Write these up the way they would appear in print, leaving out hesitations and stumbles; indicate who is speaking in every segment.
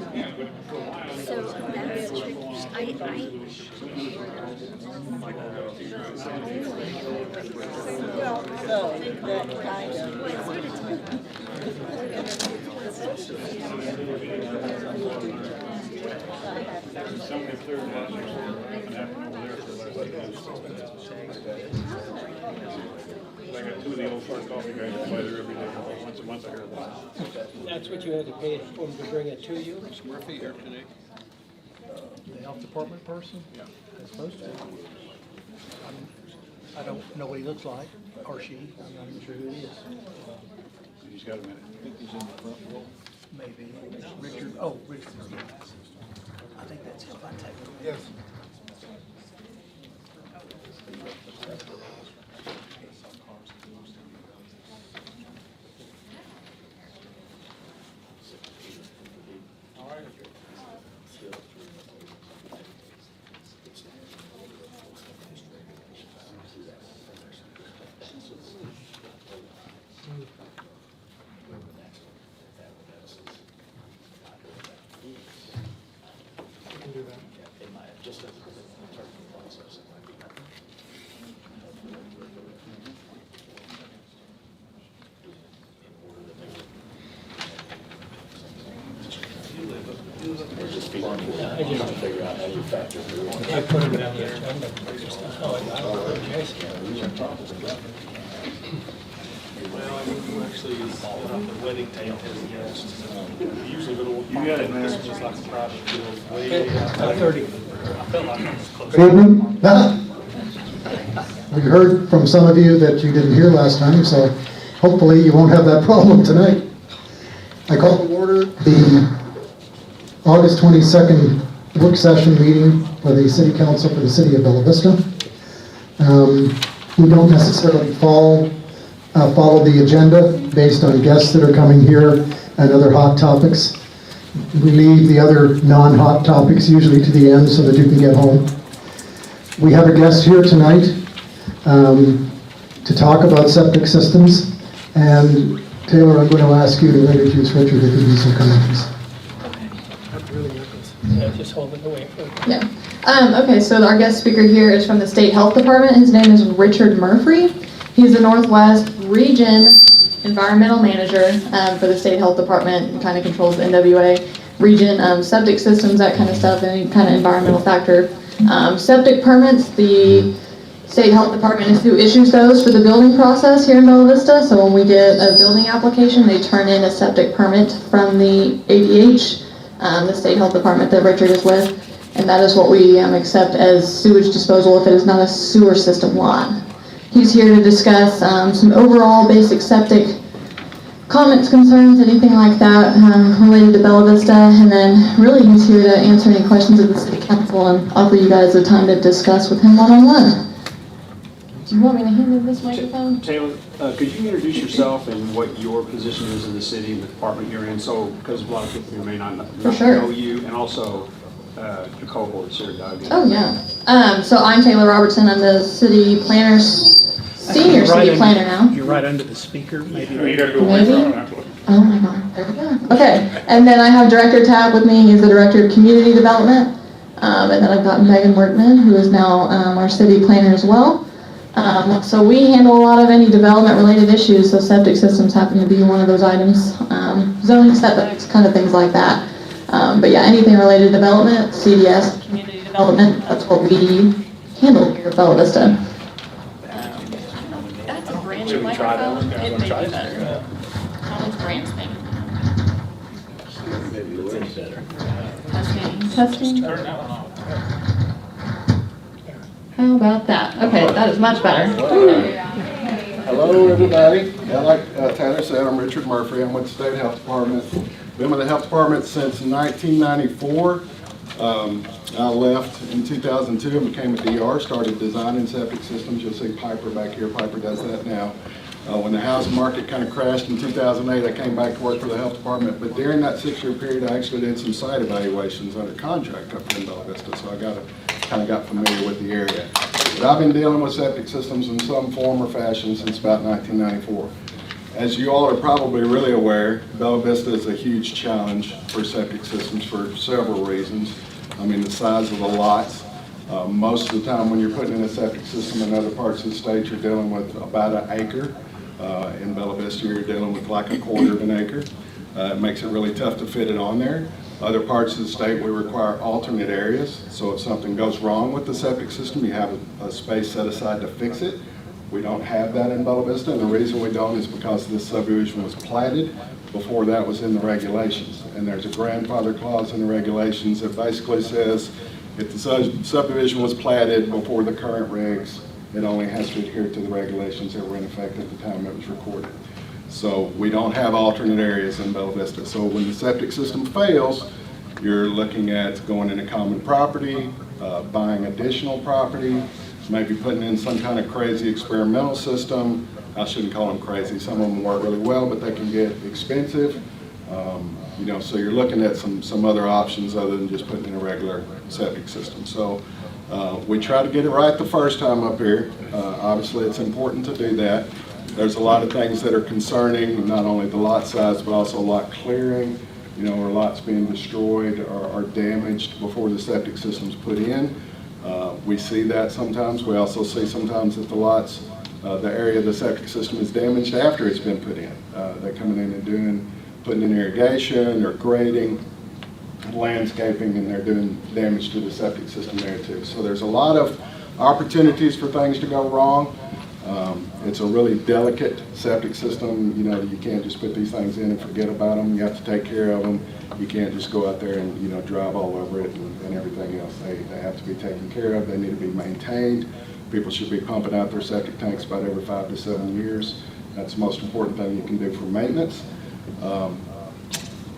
Speaker 1: So that's tricky.
Speaker 2: Well, so that kind of.
Speaker 3: I got two of the old farm coffee guys that play there every day. Once a month I hear that.
Speaker 4: That's what you had to pay for them to bring it to you?
Speaker 3: Murphy here today.
Speaker 5: The health department person?
Speaker 3: Yeah.
Speaker 5: They're supposed to. I don't know what he looks like, or she, I'm not even sure who he is.
Speaker 3: He's got a minute. I think he's in the front row.
Speaker 5: Maybe Richard, oh, Richard. I think that's his contact.
Speaker 3: Yes.
Speaker 4: I put them down the agenda. Oh, I apologize.
Speaker 6: Well, I mean, we're actually the wedding tape has guests. Usually little.
Speaker 3: You got it, man.
Speaker 6: This is just like a private field. Way out.
Speaker 4: 5:30.
Speaker 6: I felt like I was close.
Speaker 7: Good evening. We heard from some of you that you didn't hear last time, so hopefully you won't have that problem tonight. I call to order the August 22nd work session meeting for the City Council for the City of Bella Vista. We don't necessarily follow the agenda based on guests that are coming here and other hot topics. We leave the other non-hot topics usually to the end so that you can get home. We have a guest here tonight to talk about septic systems, and Taylor, I'm going to ask you to introduce Richard if you do some comments.
Speaker 4: Yeah, just hold it away for
Speaker 8: Yeah. Okay, so our guest speaker here is from the State Health Department. His name is Richard Murphy. He's the Northwest Region Environmental Manager for the State Health Department. He kind of controls the NWA region, septic systems, that kind of stuff, any kind of environmental factor. Septic permits, the State Health Department is who issues those for the building process here in Bella Vista. So when we get a building application, they turn in a septic permit from the ADH, the State Health Department that Richard is with, and that is what we accept as sewage disposal if it is not a sewer system lot. He's here to discuss some overall basic septic comments, concerns, anything like that related to Bella Vista, and then really he's here to answer any questions of the City Council and offer you guys the time to discuss with him one-on-one. Do you want me to hand him this microphone?
Speaker 9: Taylor, could you introduce yourself and what your position is in the city and the department you're in? So, because a lot of people here may not know you, and also your cohorts here, Doug.
Speaker 8: Oh yeah. So I'm Taylor Robertson. I'm the city planner's senior city planner now.
Speaker 5: You're right under the speaker, maybe.
Speaker 3: You gotta go away from it afterwards.
Speaker 8: Oh my God. There we go. Okay. And then I have Director Tab with me. He's the Director of Community Development. And then I've got Megan Workman, who is now our city planner as well. So we handle a lot of any development-related issues, so septic systems happen to be one of those items. Zoning setbacks, kind of things like that. But yeah, anything related to development, CDS, community development, that's what we handle here at Bella Vista. That's a brand new microphone. It may be better. Commons branch thing. Testing. How about that? Okay, that is much better.
Speaker 10: Hello, everybody. Yeah, like Tyler said, I'm Richard Murphy. I'm with the State Health Department. Been with the Health Department since 1994. I left in 2002 and became a DR, started designing septic systems. You'll see Piper back here. Piper does that now. When the housing market kind of crashed in 2008, I came back to work for the Health Department. But during that 6-year period, I actually did some site evaluations under contract up in Bella Vista, so I kind of got familiar with the area. But I've been dealing with septic systems in some form or fashion since about 1994. As you all are probably really aware, Bella Vista is a huge challenge for septic systems for several reasons. I mean, the size of the lots. Most of the time when you're putting in a septic system in other parts of the state, you're dealing with about an acre. In Bella Vista, you're dealing with like a quarter of an acre. It makes it really tough to fit it on there. Other parts of the state, we require alternate areas. So if something goes wrong with the septic system, you have a space set aside to fix it. We don't have that in Bella Vista, and the reason we don't is because this subdivision was platted before that was in the regulations. And there's a grandfather clause in the regulations that basically says if the subdivision was platted before the current regs, it only has to adhere to the regulations that were in effect at the time it was recorded. So we don't have alternate areas in Bella Vista. So when the septic system fails, you're looking at going into common property, buying additional property, maybe putting in some kind of crazy experimental system. I shouldn't call them crazy. Some of them work really well, but they can get expensive. You know, so you're looking at some other options other than just putting in a regular septic system. So we try to get it right the first time up here. Obviously, it's important to do that. There's a lot of things that are concerning, not only the lot size, but also lot clearing, you know, or lots being destroyed or damaged before the septic system's put in. We see that sometimes. We also see sometimes that the lots, the area of the septic system is damaged after it's been put in. They're coming in and putting in irrigation or grading, landscaping, and they're doing damage to the septic system there too. So there's a lot of opportunities for things to go wrong. It's a really delicate septic system. You know, you can't just put these things in and forget about them. You have to take care of them. You can't just go out there and, you know, drive all over it and everything else. They have to be taken care of. They need to be maintained. People should be pumping out their septic tanks about every 5 to 7 years. That's the most important thing you can do for maintenance.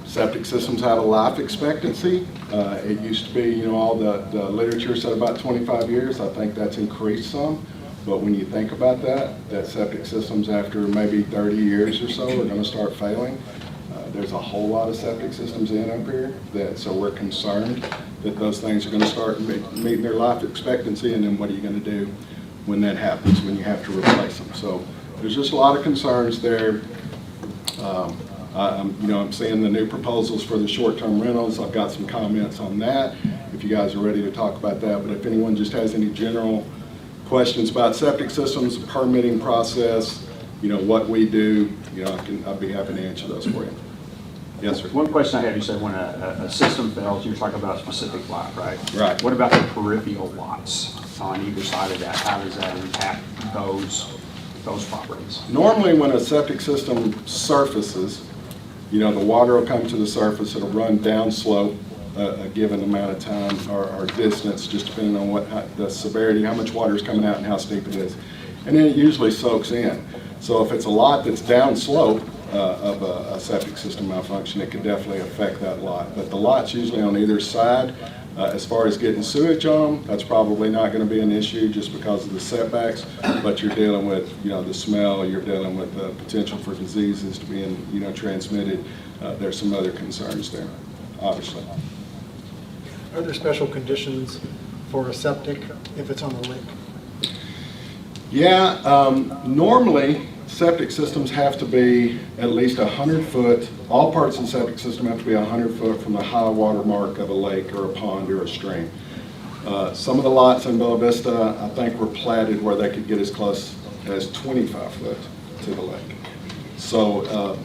Speaker 10: Septic systems have a life expectancy. It used to be, you know, all the literature said about 25 years. I think that's increased some. But when you think about that septic systems after maybe 30 years or so are going to start failing. There's a whole lot of septic systems in up here so we're concerned that those things are going to start meeting their life expectancy, and then what are you going to do when that happens, when you have to replace them? So there's just a lot of concerns there. I'm seeing the new proposals for the short-term rentals. I've got some comments on that if you guys are ready to talk about that. But if anyone just has any general questions about septic systems, the permitting process, you know, what we do, you know, I'd be happy to answer those for you. Yes, sir.
Speaker 9: One question I had, you said when a system fails, you're talking about a specific lot, right?
Speaker 10: Right.
Speaker 9: What about the peripheral lots on either side of that? How does that impact those properties?
Speaker 10: Normally when a septic system surfaces, you know, the water will come to the surface, it'll run downslope a given amount of time or distance, just depending on the severity, how much water is coming out and how steep it is. And then it usually soaks in. So if it's a lot that's downslope of a septic system malfunction, it could definitely affect that lot. But the lots usually on either side, as far as getting sewage on them, that's probably not going to be an issue just because of the setbacks. But you're dealing with, you know, the smell, you're dealing with the potential for diseases to be, you know, transmitted. There's some other concerns there, obviously.
Speaker 1: Are there special conditions for a septic if it's on the lake?
Speaker 10: Yeah, normally septic systems have to be at least 100 foot. All parts of the septic system have to be 100 foot from the high water mark of a lake or a pond or a stream. Some of the lots in Bella Vista, I think, were platted where they could get as close as 25 foot to the lake. So,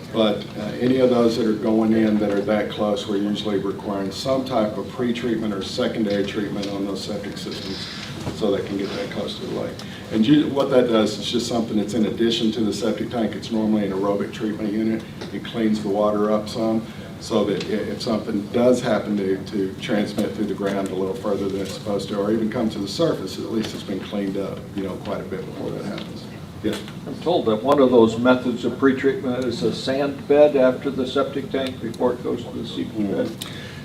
Speaker 10: any of those that are going in that are that close, we're usually requiring some type of pre-treatment or secondary treatment on those septic systems so they can get that close to the lake. And what that does is just something that's in addition to the septic tank. It's normally an aerobic treatment unit. It cleans the water up some so that if something does happen to transmit through the ground a little further than it's supposed to, or even come to the surface, at least it's been cleaned up, you know, quite a bit before that happens. Yes.
Speaker 11: I'm told that one of those methods of pre-treatment is a sand bed after the septic tank before it goes to the seepage bed.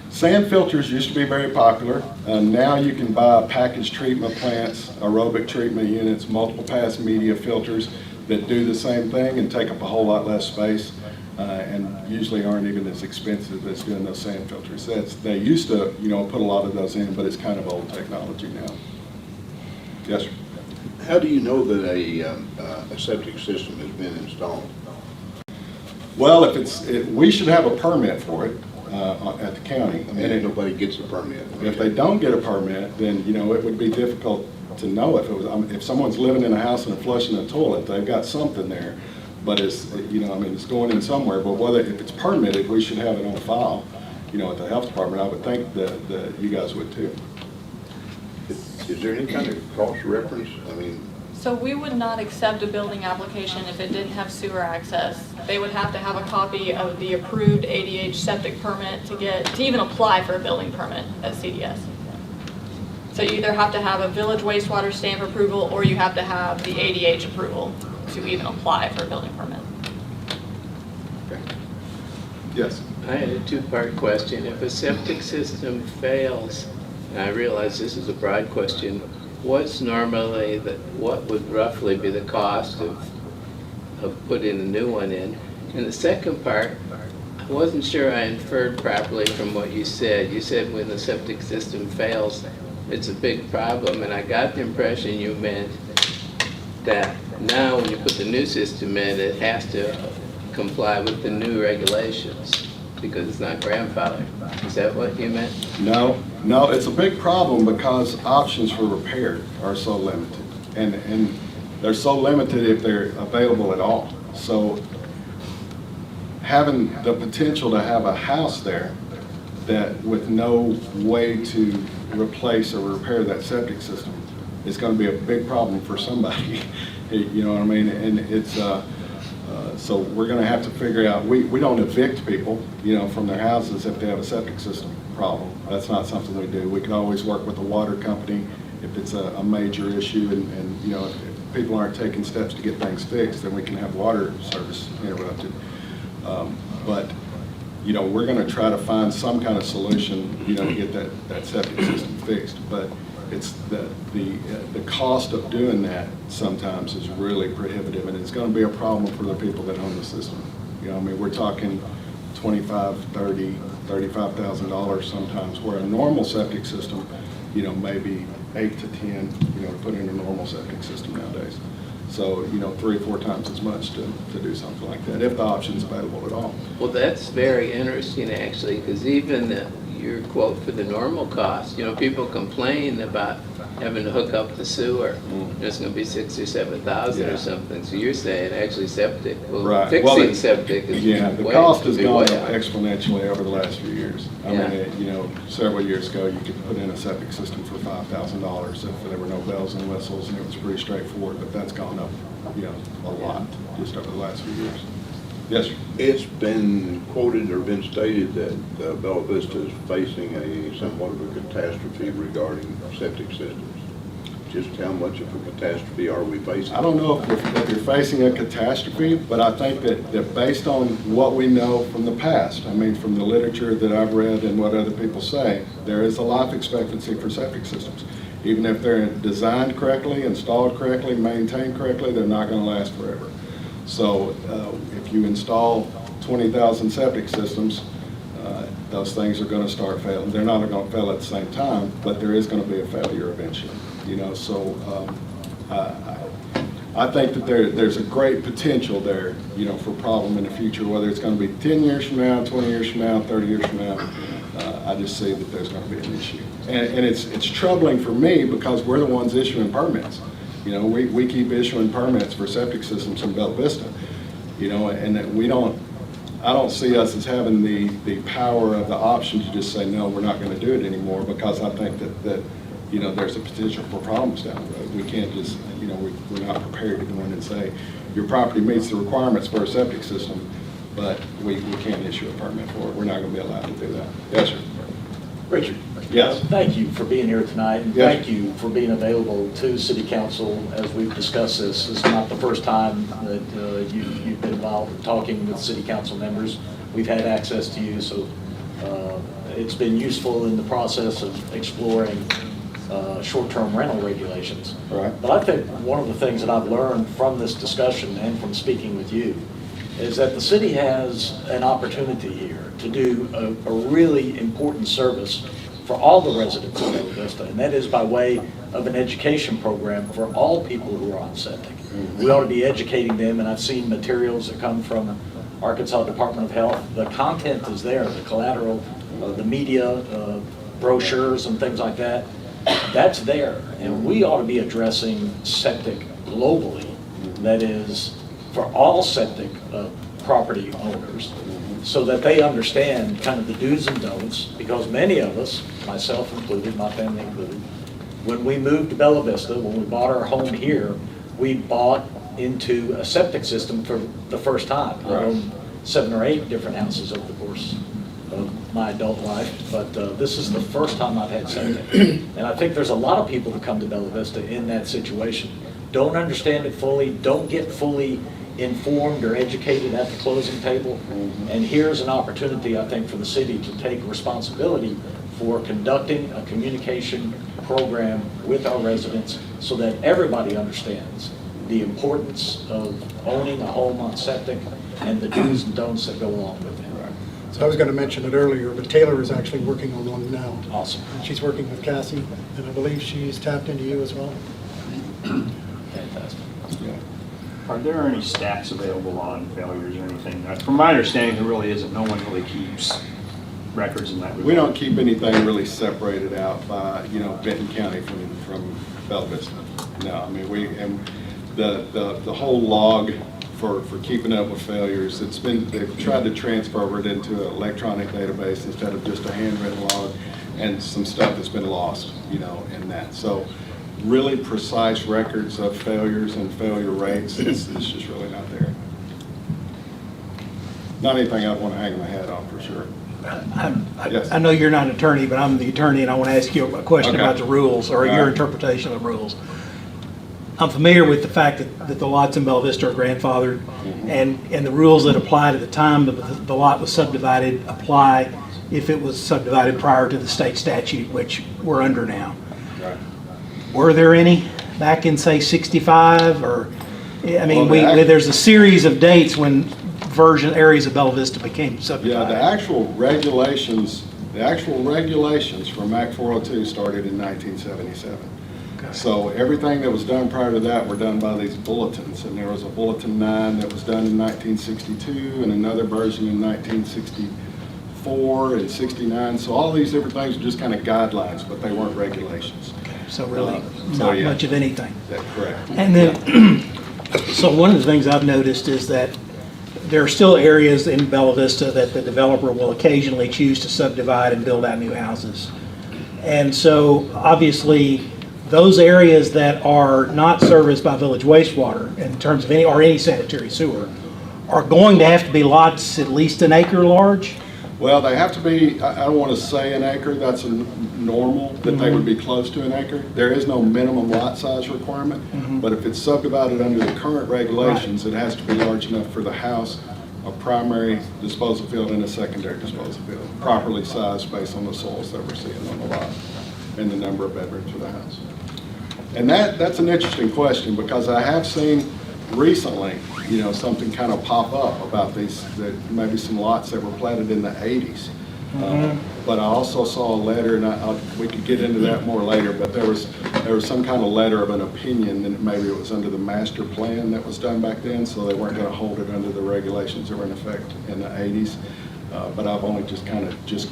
Speaker 10: Sand filters used to be very popular. Now you can buy packaged treatment plants, aerobic treatment units, multiple pass media filters that do the same thing and take up a whole lot less space and usually aren't even as expensive as doing those sand filters. They used to, you know, put a lot of those in, but it's kind of old technology now. Yes, sir.
Speaker 12: How do you know that a septic system has been installed?
Speaker 10: Well, we should have a permit for it at the county.
Speaker 12: I mean, nobody gets a permit.
Speaker 10: If they don't get a permit, then, you know, it would be difficult to know if it was, if someone's living in a house and flushing a toilet, they've got something there. But it's, you know, I mean, it's going in somewhere, but if it's permitted, we should have it on file, you know, at the health department. I would think that you guys would too.
Speaker 12: Is there any kind of cross reference? I mean,
Speaker 8: So we would not accept a building application if it didn't have sewer access. They would have to have a copy of the approved ADH septic permit to even apply for a building permit at CDS. So you either have to have a village wastewater stamp approval or you have to have the ADH approval to even apply for a building permit.
Speaker 10: Okay. Yes.
Speaker 13: I had a two-part question. If a septic system fails, and I realize this is a broad question, what would roughly be the cost of putting a new one in? And the second part, I wasn't sure I inferred properly from what you said. You said when the septic system fails, it's a big problem, and I got the impression you meant that now when you put the new system in, it has to comply with the new regulations because it's not grandfathered. Is that what you meant?
Speaker 10: No, it's a big problem because options for repair are so limited. And they're so limited if they're available at all. So having the potential to have a house there that with no way to replace or repair that septic system is going to be a big problem for somebody. You know what I mean? And it's so we're going to have to figure out. We don't evict people, you know, from their houses if they have a septic system problem. That's not something we do. We can always work with the water company if it's a major issue, and you know, if people aren't taking steps to get things fixed, then we can have water service interrupted. But you know, we're going to try to find some kind of solution, you know, to get that septic system fixed. But it's the cost of doing that sometimes is really prohibitive, and it's going to be a problem for the people that own the system. You know, I mean, we're talking $25,000, $30,000, $35,000 sometimes, where a normal septic system, you know, maybe 8 to 10, you know, to put in a normal septic system nowadays. So, you know, 3 or 4 times as much to do something like that, if the option's available at all.
Speaker 13: Well, that's very interesting, actually, because even your quote for the normal cost, you know, people complain about having to hook up the sewer. It's going to be $6,000 or $7,000 or something. So you're saying actually septic, fixing septic is
Speaker 10: the cost has gone up exponentially over the last few years. I mean, you know, several years ago you could put in a septic system for $5,000 if there were no bells and whistles, and it was pretty straightforward. But that's gone up, you know, a lot just over the last few years. Yes, sir.
Speaker 12: It's been quoted or been stated that Bella Vista is facing somewhat of a catastrophe regarding septic systems. Just how much of a catastrophe are we facing?
Speaker 10: I don't know if you're facing a catastrophe, but I think that based on what we know from the past, I mean, from the literature that I've read and what other people say, there is a life expectancy for septic systems. Even if they're designed correctly, installed correctly, maintained correctly, they're not going to last forever. So if you install 20,000 septic systems, those things are going to start failing. They're not going to fail at the same time, but there is going to be a failure eventually. You know, so I think that there's a great potential there, you know, for problem in the future, whether it's going to be 10 years from now, 20 years from now, 30 years from now. I just see that there's going to be an issue. And it's troubling for me because we're the ones issuing permits. You know, we keep issuing permits for septic systems in Bella Vista, you know, and that I don't see us as having the power of the option to just say, no, we're not going to do it anymore, because I think that you know, there's a potential for problems down the road. We can't just, you know, we're not prepared to go in and say, your property meets the requirements for a septic system, but we can't issue a permit for it. We're not going to be allowed to do that. Yes, sir.
Speaker 5: Richard.
Speaker 10: Yes.
Speaker 5: Thank you for being here tonight, and
Speaker 10: Yes.
Speaker 5: thank you for being available to City Council as we've discussed this. This is not the first time that you've been involved in talking with City Council members. We've had access to you, so it's been useful in the process of exploring short-term rental regulations.
Speaker 10: Right.
Speaker 5: But I think one of the things that I've learned from this discussion and from speaking with you is that the city has an opportunity here to do a really important service for all the residents of Bella Vista, and that is by way of an education program for all people who are on septic. We ought to be educating them, and I've seen materials that come from Arkansas Department of Health. The content is there, the collateral, the media, brochures and things like that. That's there, and we ought to be addressing septic globally. That is, for all septic property owners, so that they understand kind of the do's and don'ts, because many of us, myself included, my family included, when we moved to Bella Vista, when we bought our home here, we bought into a septic system for the first time. I owned 7 or 8 different houses over the course of my adult life, but this is the first time I've had septic. And I think there's a lot of people that come to Bella Vista in that situation. Don't understand it fully, don't get fully informed or educated at the closing table. And here's an opportunity, I think, for the city to take responsibility for conducting a communication program with our residents so that everybody understands the importance of owning a home on septic and the do's and don'ts that go along with it.
Speaker 1: So I was going to mention it earlier, but Taylor is actually working on one now.
Speaker 5: Awesome.
Speaker 1: And she's working with Cassie, and I believe she's tapped into you as well.
Speaker 5: Fantastic.
Speaker 9: Are there any stats available on failures or anything? From my understanding, there really isn't. No one really keeps records in that regard.
Speaker 10: We don't keep anything really separated out by, Benton County from Bella Vista. No, I mean, the whole log for keeping up with failures, they've tried to transfer it into an electronic database instead of just a handwritten log, and some stuff that's been lost, in that. So really precise records of failures and failure rates, it's just really not there. Not anything I'd want to hang my hat on for sure. Yes.
Speaker 4: I know you're not an attorney, but I'm the attorney, and I want to ask you a question about the rules, or your interpretation of the rules. I'm familiar with the fact that the lots in Bella Vista are grandfathered, and the rules that applied at the time the lot was subdivided apply if it was subdivided prior to the state statute, which we're under now.
Speaker 10: Right.
Speaker 4: Were there any back in, say, 65? Or, I mean,
Speaker 10: Well,
Speaker 4: there's a series of dates when areas of Bella Vista became subdivided.
Speaker 10: Yeah, the actual regulations from Act 402 started in 1977.
Speaker 4: Okay.
Speaker 10: So everything that was done prior to that were done by these bulletins, and there was a Bulletin 9 that was done in 1962 and another version in 1964 and 69. So all these different things are just kind of guidelines, but they weren't regulations.
Speaker 4: Okay. So really not much of anything.
Speaker 10: That's correct.
Speaker 4: And then, so one of the things I've noticed is that there are still areas in Bella Vista that the developer will occasionally choose to subdivide and build out new houses. And so obviously those areas that are not serviced by village wastewater in terms of any sanitary sewer are going to have to be lots at least an acre large?
Speaker 10: Well, they have to be, I don't want to say an acre, that's a normal, that they would be close to an acre. There is no minimum lot size requirement, but if it's subdivided under the current regulations, it has to be large enough for the house, a primary disposal field and a secondary disposal field, properly sized based on the soils that we're seeing on the lot and the number of bedrooms for the house. And that's an interesting question, because I have seen recently, something kind of pop up about that maybe some lots that were platted in the 80s. But I also saw a letter, and we could get into that more later, but there was some kind of letter of an opinion, and maybe it was under the master plan that was done back then, so they weren't going to hold it under the regulations that were in effect in the 80s. But I've only just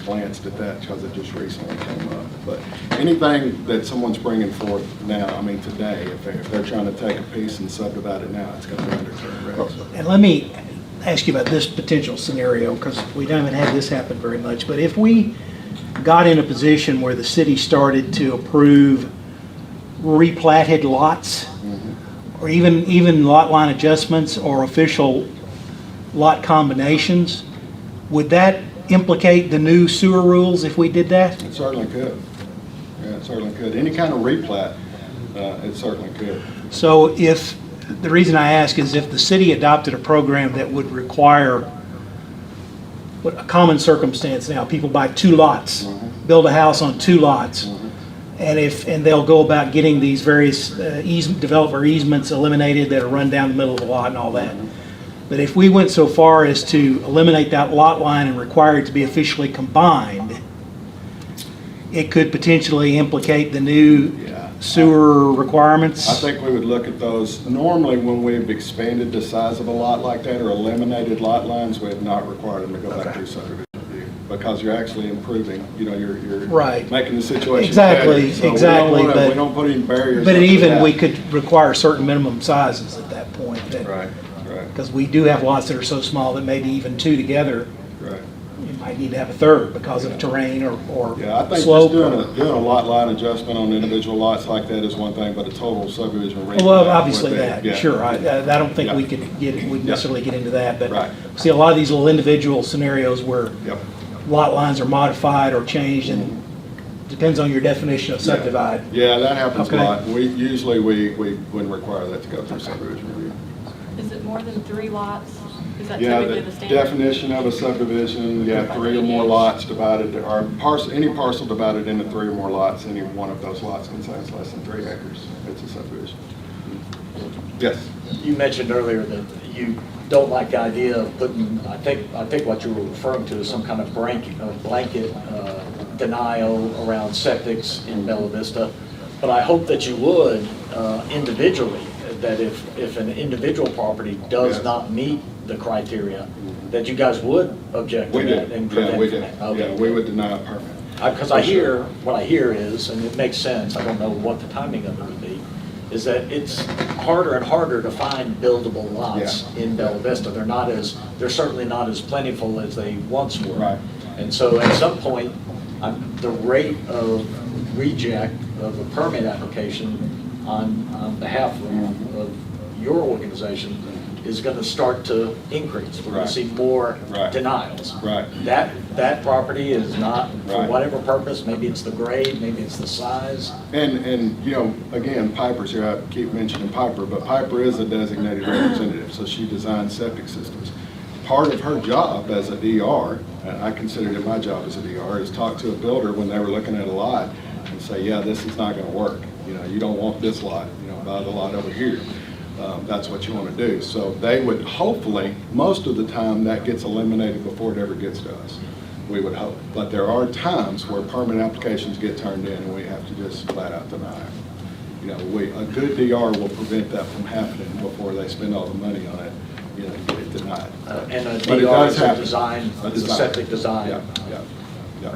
Speaker 10: glanced at that because it just recently came up. But anything that someone's bringing forth now, I mean today, if they're trying to take a piece and subdivide it now, it's going to be under current regs.
Speaker 4: And let me ask you about this potential scenario, because we haven't had this happen very much. But if we got in a position where the city started to approve replatted lots, or even lot line adjustments or official lot combinations, would that implicate the new sewer rules if we did that?
Speaker 10: It certainly could. Yeah, it certainly could. Any kind of replat, it certainly could.
Speaker 4: So the reason I ask is if the city adopted a program that would require a common circumstance now, people buy 2 lots, build a house on 2 lots, and they'll go about getting these various developer easements eliminated that are run down the middle of the lot and all that. But if we went so far as to eliminate that lot line and require it to be officially combined, it could potentially implicate the new sewer requirements?
Speaker 10: I think we would look at those. Normally, when we've expanded the size of a lot like that or eliminated lot lines, we have not required them to go back through subdivision review because you're actually improving, you're
Speaker 4: Right.
Speaker 10: making the situation
Speaker 4: Exactly,
Speaker 10: better. So
Speaker 4: exactly,
Speaker 10: we don't put any barriers.
Speaker 4: But
Speaker 10: up to
Speaker 4: even
Speaker 10: that.
Speaker 4: we could require certain minimum sizes at that point.
Speaker 10: Right, right,
Speaker 4: Because we do have lots that are so small that maybe even two together,
Speaker 10: right.
Speaker 4: you might need to have a third because of terrain or
Speaker 10: Yeah, I think
Speaker 4: slope.
Speaker 10: just doing a lot line adjustment on individual lots like that is one thing, but a total subdivision review.
Speaker 4: Well, obviously
Speaker 10: would be-
Speaker 4: that,
Speaker 10: yeah.
Speaker 4: sure. I don't think
Speaker 10: Yeah.
Speaker 4: we could necessarily get into that, but
Speaker 10: Right.
Speaker 4: see, a lot of these little individual scenarios where
Speaker 10: Yep.
Speaker 4: lot lines are modified or changed, and depends on your definition of subdivide.
Speaker 10: Yeah, that happens a
Speaker 4: Okay.
Speaker 10: lot. Usually we wouldn't require that to go through subdivision review.
Speaker 14: Is it more than 3 lots? Is that
Speaker 10: Yeah,
Speaker 14: typically
Speaker 10: the
Speaker 14: the standard?
Speaker 10: definition of a subdivision, 3 or more lots divided, or any parcel divided into 3 or more lots, any one of those lots contains less than 3 acres, it's a subdivision. Yes?
Speaker 5: You mentioned earlier that you don't like the idea of putting, I think what you were referring to is some kind of blanket denial around septics in Bella Vista. But I hope that you would individually, that if an individual property does
Speaker 10: Yes.
Speaker 5: not meet the criteria, that you guys would object to
Speaker 10: We
Speaker 5: that
Speaker 10: did,
Speaker 5: and
Speaker 10: yeah,
Speaker 5: prevent
Speaker 10: we
Speaker 5: from
Speaker 10: did.
Speaker 5: that. Okay.
Speaker 10: Yeah, we would deny a permit.
Speaker 5: Because I hear, what I hear is, and it makes sense, I don't know what the timing of it would be, is that it's harder and harder to find buildable lots in Bella Vista. They're certainly not as plentiful as they once were.
Speaker 10: Right.
Speaker 5: And so at some point, the rate of reject of a permit application on behalf of your organization is going to start to increase. We're going
Speaker 10: Right.
Speaker 5: to see more
Speaker 10: Right.
Speaker 5: denials.
Speaker 10: Right.
Speaker 5: That property is not, for
Speaker 10: Right.
Speaker 5: whatever purpose, maybe it's the grade, maybe it's the size.
Speaker 10: And again, Piper's here, I keep mentioning Piper, but Piper is a designated representative, so she designs septic systems. Part of her job as a DR, and I considered it my job as a DR, is talk to a builder when they were looking at a lot and say, yeah, this is not gonna work. You don't want this lot, buy the lot over here. That's what you want to do. So they would hopefully, most of the time, that gets eliminated before it ever gets to us. We would hope. But there are times where permit applications get turned in and we have to just flat out deny it. A good DR will prevent that from happening before they spend all the money on it, and get it denied.
Speaker 5: And a
Speaker 10: But it
Speaker 5: DR
Speaker 10: does
Speaker 5: is a
Speaker 10: happen.
Speaker 5: design, it's a septic design.
Speaker 10: Yeah.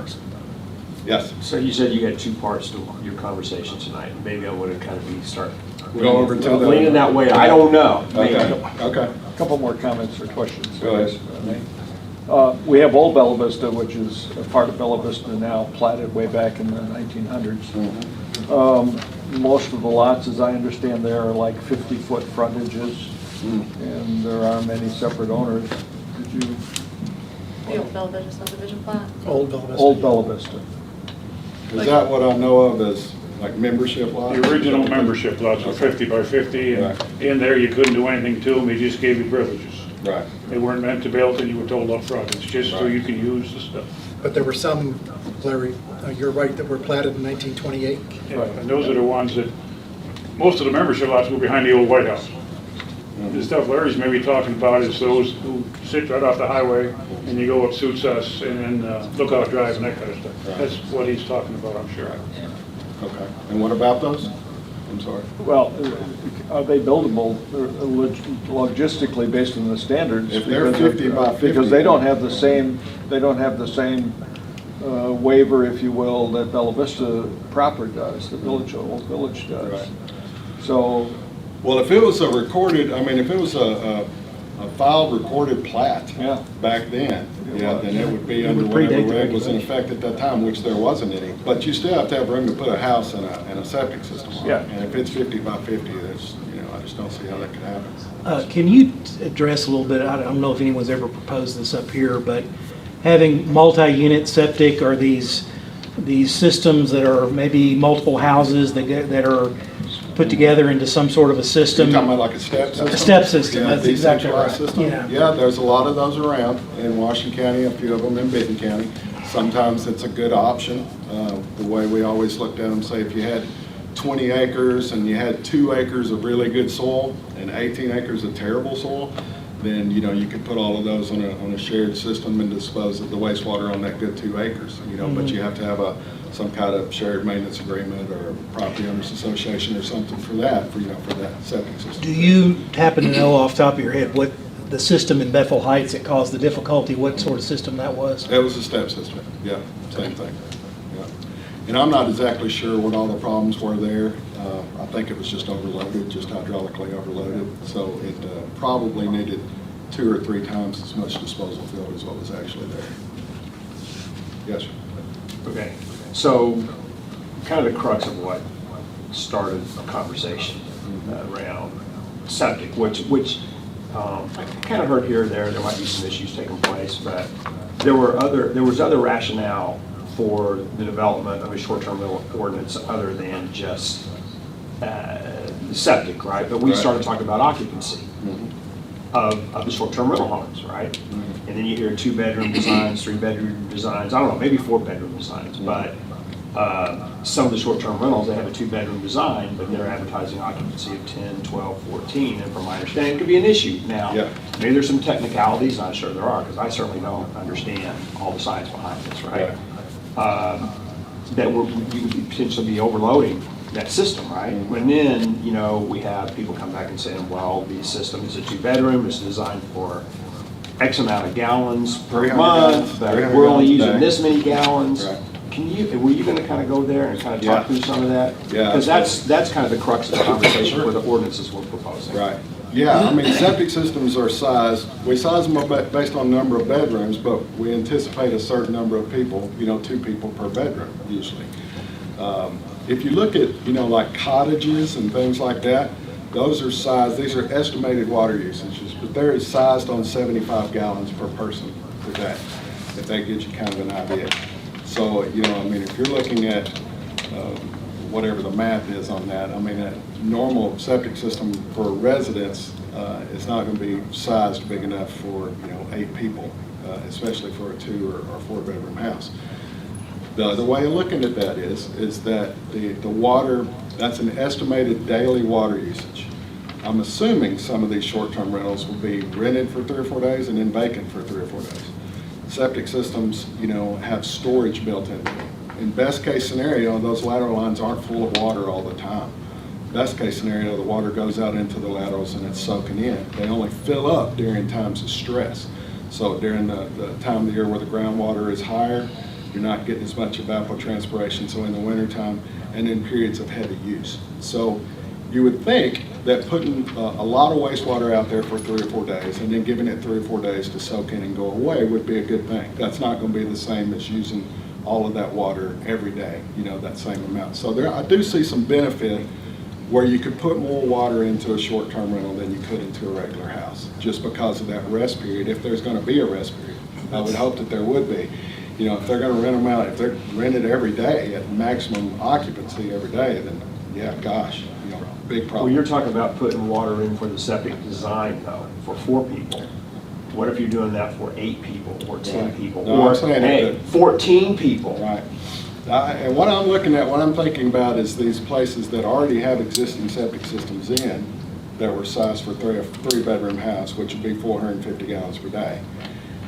Speaker 10: Yes.
Speaker 9: So you said you had two parts to your conversation tonight. Maybe I want to kind of start
Speaker 10: Go over to the-
Speaker 9: leaning that way. I don't know. Maybe.
Speaker 10: Okay.
Speaker 11: A couple more comments or questions.
Speaker 10: Go ahead.
Speaker 11: We have Old Bella Vista, which is a part of Bella Vista now, platted way back in the 1900s. Most of the lots, as I understand, there are like 50-foot frontages, and there are many separate owners. Did you?
Speaker 14: The old Bella Vista subdivision plat?
Speaker 1: Old Bella Vista.
Speaker 11: Old Bella Vista.
Speaker 10: Is that what I know of as like membership lots?
Speaker 3: The original membership lots were 50 by 50, and
Speaker 10: Right.
Speaker 3: in there you couldn't do anything to them, he just gave you privileges.
Speaker 10: Right.
Speaker 3: They weren't meant to build, and you were told up front. It's just so
Speaker 10: Right.
Speaker 3: you can use the stuff.
Speaker 1: But there were some, Larry, you're right, that were platted in 1928.
Speaker 3: Yeah, and those are the ones that, most of the membership lots were behind the old White House. The stuff Larry's maybe talking about is those who sit right off the highway, and you go up Suits Us, and then Lookout Drive and that kind of stuff.
Speaker 10: Right.
Speaker 3: That's what he's talking about, I'm sure.
Speaker 10: Okay. And what about those? I'm sorry.
Speaker 11: Well, are they buildable logistically based on the standards?
Speaker 10: If they're
Speaker 11: Because of-
Speaker 10: 50 by 50.
Speaker 11: Because they don't have the same, waiver, if you will, that Bella Vista proper does, the village, Old Village does.
Speaker 10: Right.
Speaker 11: So,
Speaker 10: Well, if it was a recorded, if it was a filed recorded plat
Speaker 11: yeah.
Speaker 10: back then, then it would be
Speaker 4: It
Speaker 10: under
Speaker 4: would
Speaker 10: whatever
Speaker 4: predate the
Speaker 10: reg was in
Speaker 4: regulation.
Speaker 10: effect at that time, which there wasn't any. But you still have to have room to put a house and a septic system on it.
Speaker 11: Yeah.
Speaker 10: And if it's 50 by 50, that's, I just don't see how that could happen.
Speaker 4: Can you address a little bit, I don't know if anyone's ever proposed this up here, but having multi-unit septic or these systems that are maybe multiple houses that are put together into some sort of a system?
Speaker 10: You're talking about like a step system?
Speaker 4: A step system,
Speaker 10: Yeah,
Speaker 4: that's exactly
Speaker 10: decentralized
Speaker 4: right.
Speaker 10: system?
Speaker 4: Yeah.
Speaker 10: Yeah, there's a lot of those around in Washington County, a few of them in Benton County. Sometimes it's a good option. The way we always looked at them, say if you had 20 acres and you had 2 acres of really good soil and 18 acres of terrible soil, then, you know, you could put all of those on a shared system and dispose of the wastewater on that good 2 acres, you know, but you have to have some kind of shared maintenance agreement or property owners association or something for that, for that septic system.
Speaker 4: Do you happen to know off the top of your head what the system in Bethel Heights that caused the difficulty, what sort of system that was?
Speaker 10: It was a step system, yeah, same thing. Yeah. And I'm not exactly sure what all the problems were there. I think it was just overloaded, just hydraulically overloaded. So it probably needed 2 or 3 times as much disposal field as what was actually there. Yes, sir.
Speaker 9: Okay, so kind of the crux of what started a conversation around septic, which I kind of heard here or there might be some issues taking place, but there was other rationale for the development of a short-term rental ordinance other than just septic, right? But we started talking about occupancy of the short-term rental homes, right? And then you hear 2-bedroom designs, 3-bedroom designs, I don't know, maybe 4-bedroom designs, but some of the short-term rentals, they have a 2-bedroom design, but they're advertising occupancy of 10, 12, 14, and from my understanding, it could be an issue. Now, maybe there's some technicalities, I'm sure there are, because I certainly don't understand all the science behind this, right? That you could potentially be overloading that system, right? And then, you know, we have people come back and saying, well, the system is a 2-bedroom, it's designed for X amount of gallons per month, but we're only using this many gallons. Were you going to kind of go there and kind of talk through some of that?
Speaker 10: Yeah.
Speaker 9: Because that's kind of the crux of the conversation for the ordinances we're proposing.
Speaker 10: Right. Yeah, I mean, septic systems are sized, we size them based on number of bedrooms, but we anticipate a certain number of people, you know, 2 people per bedroom usually. If you look at, you know, like cottages and things like that, those are sized, these are estimated water usages, but they're sized on 75 gallons per person per day, if that gives you kind of an idea. So, you know, I mean, if you're looking at whatever the math is on that, I mean, a normal septic system for residents is not going to be sized big enough for, you know, 8 people, especially for a 2 or 4-bedroom house. The other way of looking at that is that the water, that's an estimated daily water usage. I'm assuming some of these short-term rentals will be rented for 3 or 4 days and then vacant for 3 or 4 days. Septic systems, you know, have storage built into them. In best case scenario, those lateral lines aren't full of water all the time. Best case scenario, the water goes out into the laterals and it's soaking in. They only fill up during times of stress. So during the time of the year where the groundwater is higher, you're not getting as much evapotranspiration, so in the wintertime, and in periods of heavy use. So you would think that putting a lot of wastewater out there for 3 or 4 days and then giving it 3 or 4 days to soak in and go away would be a good thing. That's not going to be the same as using all of that water every day, you know, that same amount. So there, I do see some benefit where you could put more water into a short-term rental than you could into a regular house, just because of that rest period, if there's going to be a rest period. I would hope that there would be. You know, if they're going to rent them out, if they're rented every day at maximum occupancy every day, then yeah, gosh, you know, big problem.
Speaker 9: Well, you're talking about putting water in for the septic design, though, for 4 people. What if you're doing that for 8 people or 10 people?
Speaker 10: No,
Speaker 9: or,
Speaker 10: I'm saying
Speaker 9: hey, 14 people.
Speaker 10: Right. And what I'm looking at, what I'm thinking about is these places that already have existing septic systems in that were sized for a 3-bedroom house, which would be 450 gallons per day.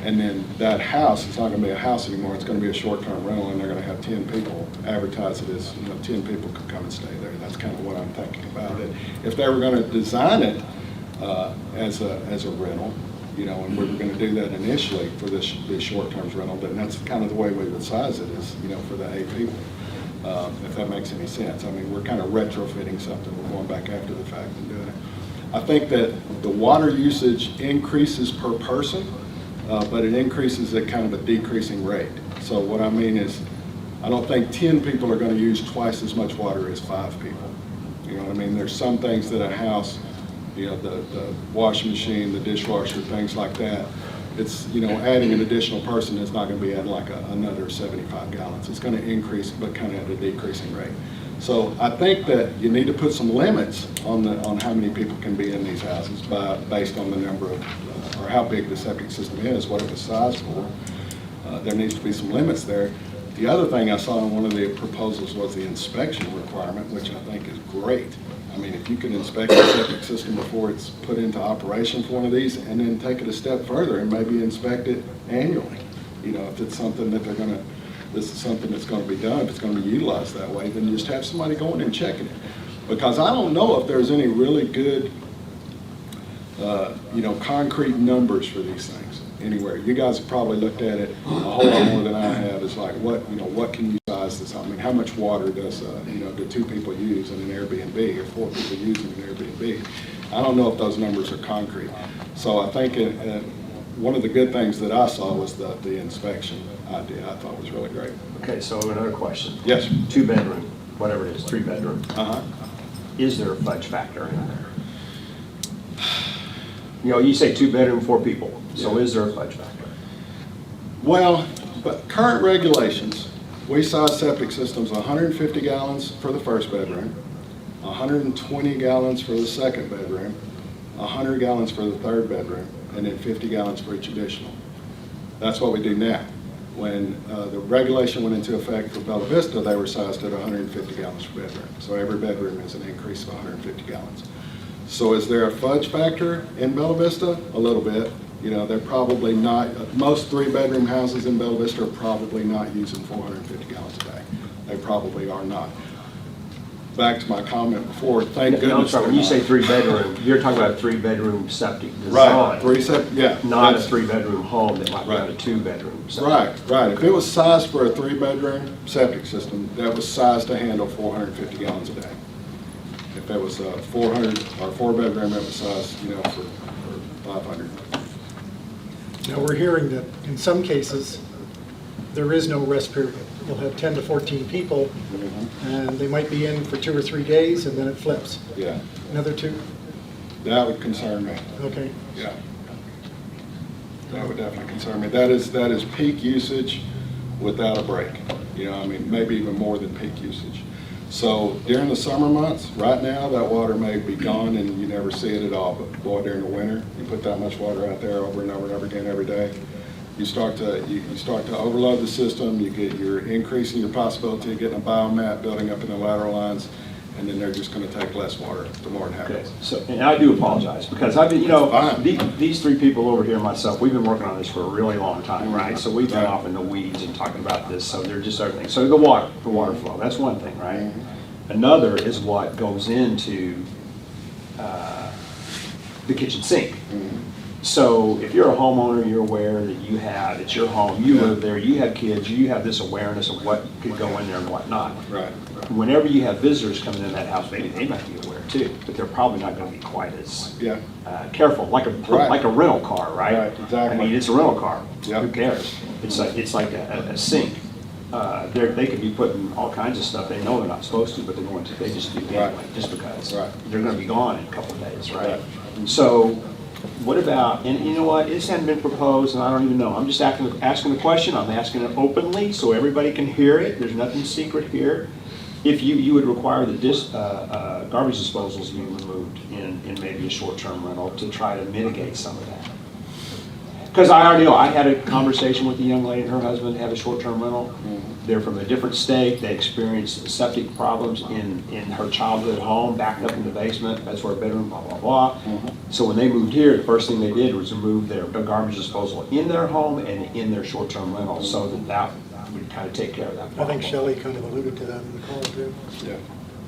Speaker 10: And then that house, it's not going to be a house anymore, it's going to be a short-term rental, and they're going to have 10 people, advertise it as, you know, 10 people could come and stay there. That's kind of what I'm thinking about it. If they were going to design it as a rental, you know, and we were going to do that initially for this short-term rental, then that's kind of the way we would size it, is, you know, for the 8 people, if that makes any sense. I mean, we're kind of retrofitting something, we're going back after the fact and doing it. I think that the water usage increases per person, but it increases at kind of a decreasing rate. So what I mean is, I don't think 10 people are going to use twice as much water as 5 people. You know what I mean? There's some things that a house, you know, the washing machine, the dishwasher, things like that, it's, you know, adding an additional person is not going to be adding like another 75 gallons. It's going to increase, but kind of at a decreasing rate. So I think that you need to put some limits on how many people can be in these houses based on the number of, or how big the septic system is, what it was sized for. There needs to be some limits there. The other thing I saw in one of the proposals was the inspection requirement, which I think is great. I mean, if you can inspect the septic system before it's put into operation for one of these, and then take it a step further and maybe inspect it annually. You know, if it's something that this is something that's gonna be done, if it's gonna be utilized that way, then just have somebody going and checking it. Because I don't know if there's any really good, you know, concrete numbers for these things anywhere. You guys have probably looked at it a whole lot more than I have. It's like, what, you know, what can you size this? I mean, how much water does, you know, do 2 people use in an Airbnb or 4 people use in an Airbnb? I don't know if those numbers are concrete. So I think one of the good things that I saw was the inspection idea. I thought was really great.
Speaker 9: Okay, so another question.
Speaker 10: Yes.
Speaker 9: 2 bedroom, whatever it is, 3 bedroom.
Speaker 10: Uh-huh.
Speaker 9: Is there a fudge factor in there? You know, you say 2 bedroom, 4 people, so is there a fudge factor?
Speaker 10: Well, but current regulations, we size septic systems 150 gallons for the first bedroom, 120 gallons for the second bedroom, 100 gallons for the third bedroom, and then 50 gallons for each additional. That's what we do now. When the regulation went into effect for Bella Vista, they were sized at 150 gallons per bedroom. So every bedroom is an increase of 150 gallons. So is there a fudge factor in Bella Vista? A little bit. You know, they're probably not, most 3-bedroom houses in Bella Vista are probably not using 450 gallons a day. They probably are not. Back to my comment before, thank goodness.
Speaker 9: No, I'm sorry, when you say 3-bedroom, you're talking about a 3-bedroom septic design.
Speaker 10: Right, yeah.
Speaker 9: Not a 3-bedroom home that might have a 2-bedroom septic.
Speaker 10: Right. If it was sized for a 3-bedroom septic system, that was sized to handle 450 gallons a day. If it was a 400 or 4-bedroom, it was sized, you know, for 500.
Speaker 1: Now, we're hearing that in some cases, there is no rest period. You'll have 10 to 14 people, and they might be in for 2 or 3 days, and then it flips.
Speaker 10: Yeah.
Speaker 1: Another 2?
Speaker 10: That would concern me.
Speaker 1: Okay.
Speaker 10: Yeah. That would definitely concern me. That is peak usage without a break. You know, I mean, maybe even more than peak usage. So during the summer months, right now, that water may be gone and you never see it at all. But boy, during the winter, you put that much water out there over and over and over again every day, you start to overload the system. You're increasing your possibility of getting a biomat building up in the lateral lines, and then they're just going to take less water the more it happens.
Speaker 9: Okay. So, and I do apologize because I've been, you know, these 3 people over here, myself, we've been working on this for a really long time, right? So we've been off in the weeds and talking about this. So they're just everything. So the water flow, that's one thing, right? Another is what goes into the kitchen sink. So if you're a homeowner, you're aware that it's your home, you live there, you have kids, you have this awareness of what could go in there and what not.
Speaker 10: Right.
Speaker 9: Whenever you have visitors coming in that house, maybe they might be aware too, but they're probably not going to be quite as careful, like a rental car, right?
Speaker 10: Right, exactly.
Speaker 9: I mean, it's a rental car.
Speaker 10: Yep.
Speaker 9: Who cares? It's like a sink. They could be putting all kinds of stuff. They know they're not supposed to, but they're going to. They just do it anyway, just because they're going to be gone in a couple of days, right? So. What about, and you know what, this hadn't been proposed, and I don't even know. I'm just asking the question. I'm asking it openly so everybody can hear it. There's nothing secret here. If you would require that garbage disposals be removed in maybe a short-term rental to try to mitigate some of that. Because I already know, I had a conversation with a young lady and her husband have a short-term rental. They're from a different state. They experienced septic problems in her childhood home, backed up in the basement. That's where a bedroom, blah, blah, blah. So when they moved here, the first thing they did was remove their garbage disposal in their home and in their short-term rental so that would kind of take care of that problem.
Speaker 1: I think Shelley kind of alluded to that in the call, too.
Speaker 10: Yeah,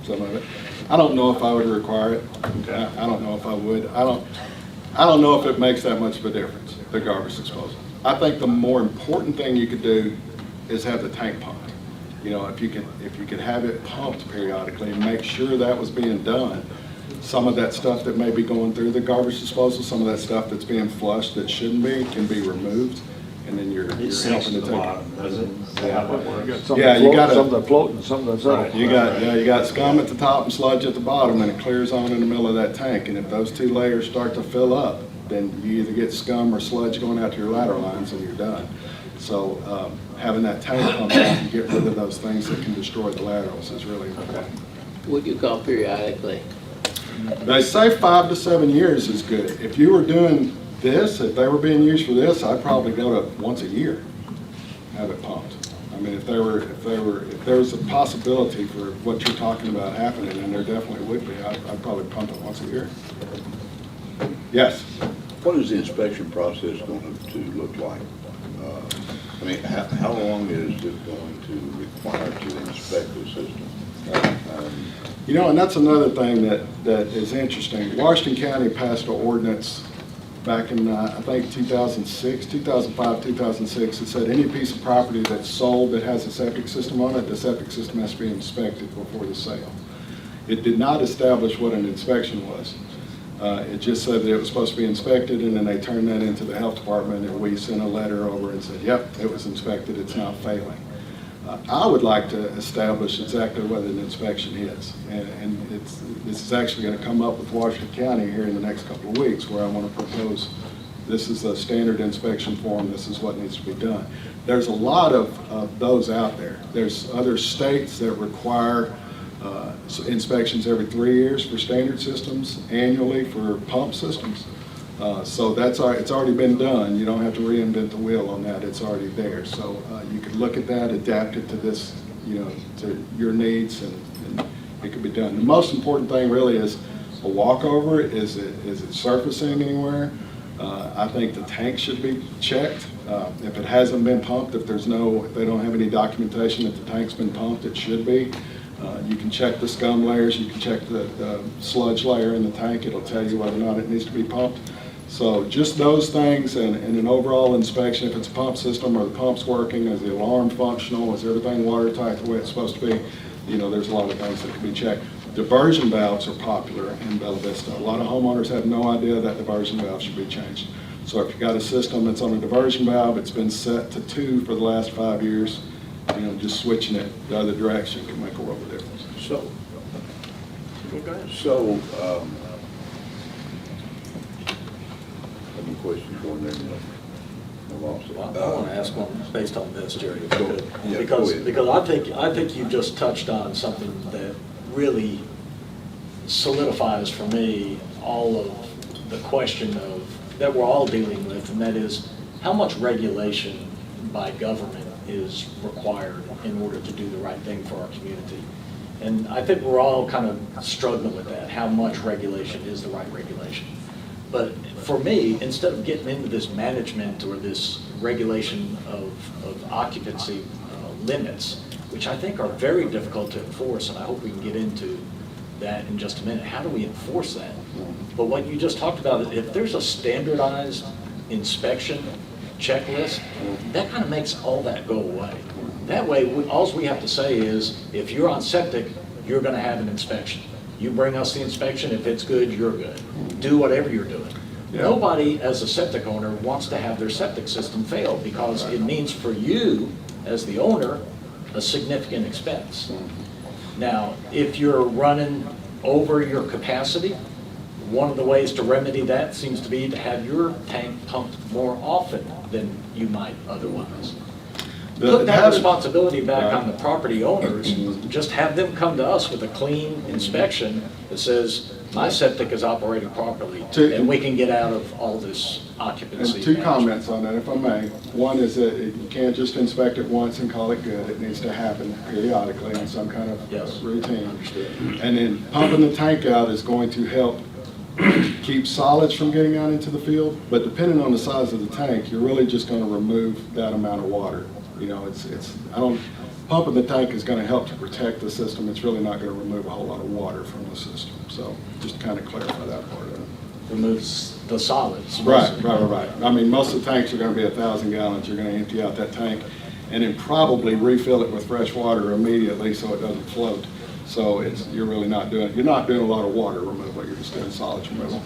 Speaker 10: some of it. I don't know if I would require it. Okay. I don't know if I would. I don't know if it makes that much of a difference, the garbage disposal. I think the more important thing you could do is have the tank pumped. You know, if you could have it pumped periodically and make sure that was being done, some of that stuff that may be going through the garbage disposal, some of that stuff that's being flushed that shouldn't be, can be removed, and then you're helping to take it.
Speaker 9: Does it?
Speaker 10: You got
Speaker 11: some that float and some that's up.
Speaker 10: You got scum at the top and sludge at the bottom, and it clears on in the middle of that tank. And if those 2 layers start to fill up, then you either get scum or sludge going out to your lateral lines, and you're done. So having that tank pumped out and get rid of those things that can destroy the laterals is really important.
Speaker 13: Would you call periodically?
Speaker 10: They say 5 to 7 years is good. If you were doing this, if they were being used for this, I'd probably go to once a year, have it pumped. I mean, if there was a possibility for what you're talking about happening, and there definitely would be, I'd probably pump it once a year. Yes?
Speaker 12: What is the inspection process going to look like? I mean, how long is it going to require to inspect the system?
Speaker 10: You know, and that's another thing that is interesting. Washington County passed an ordinance back in, I think, 2005, 2006. It said any piece of property that's sold that has a septic system on it, the septic system has to be inspected before the sale. It did not establish what an inspection was. It just said that it was supposed to be inspected, and then they turned that into the health department, and we sent a letter over and said, yep, it was inspected, it's not failing. I would like to establish exactly what an inspection is, and this is actually going to come up with Washington County here in the next couple of weeks, where I want to propose, this is a standard inspection form, this is what needs to be done. There's a lot of those out there. There's other states that require inspections every 3 years for standard systems, annually for pump systems. So it's already been done. You don't have to reinvent the wheel on that. It's already there. So you could look at that, adapt it to this, to your needs, and it could be done. The most important thing really is a walkover. Is it surfacing anywhere? I think the tank should be checked. If it hasn't been pumped, if they don't have any documentation that the tank's been pumped, it should be. You can check the scum layers, you can check the sludge layer in the tank. It'll tell you whether or not it needs to be pumped. So just those things, and an overall inspection, if it's a pump system, are the pumps working, is the alarm functional, is everything watertight the way it's supposed to be? There's a lot of things that can be checked. Diversion valves are popular in Bella Vista. A lot of homeowners have no idea that diversion valve should be changed. So if you've got a system that's on a diversion valve, it's been set to 2 for the last 5 years, just switching it the other direction can make a world of difference.
Speaker 12: Any questions on there?
Speaker 5: I want to ask one based on this, Jerry, if I could.
Speaker 12: Yeah,
Speaker 5: because I think you just touched on something that really solidifies for me all of the question that we're all dealing with, and that is how much regulation by government is required in order to do the right thing for our community. And I think we're all kind of struggling with that. How much regulation is the right regulation? But for me, instead of getting into this management or this regulation of occupancy limits, which I think are very difficult to enforce, and I hope we can get into that in just a minute. How do we enforce that? But what you just talked about, if there's a standardized inspection checklist, that kind of makes all that go away. That way, all we have to say is, if you're on septic, you're going to have an inspection. You bring us the inspection, if it's good, you're good. Do whatever you're doing. Yeah. Nobody, as a septic owner, wants to have their septic system fail, because it means for you, as the owner, a significant expense. Now, if you're running over your capacity, one of the ways to remedy that seems to be to have your tank pumped more often than you might otherwise. Put that responsibility back on the property owners. Just have them come to us with a clean inspection that says, my septic is operating properly, and we can get out of all this occupancy.
Speaker 10: And 2 comments on that, if I may. One is that you can't just inspect it once and call it good. It needs to happen periodically in some kind of routine.
Speaker 5: Understood.
Speaker 10: And then pumping the tank out is going to help keep solids from getting out into the field, but depending on the size of the tank, you're really just going to remove that amount of water. Pumping the tank is going to help to protect the system. It's really not going to remove a whole lot of water from the system. So just to kind of clarify that part of it.
Speaker 5: Removes the solids.
Speaker 10: Right. I mean, most of the tanks are going to be 1,000 gallons. You're going to empty out that tank and then probably refill it with fresh water immediately so it doesn't float. So you're really not doing a lot of water removal. You're just doing solids removal.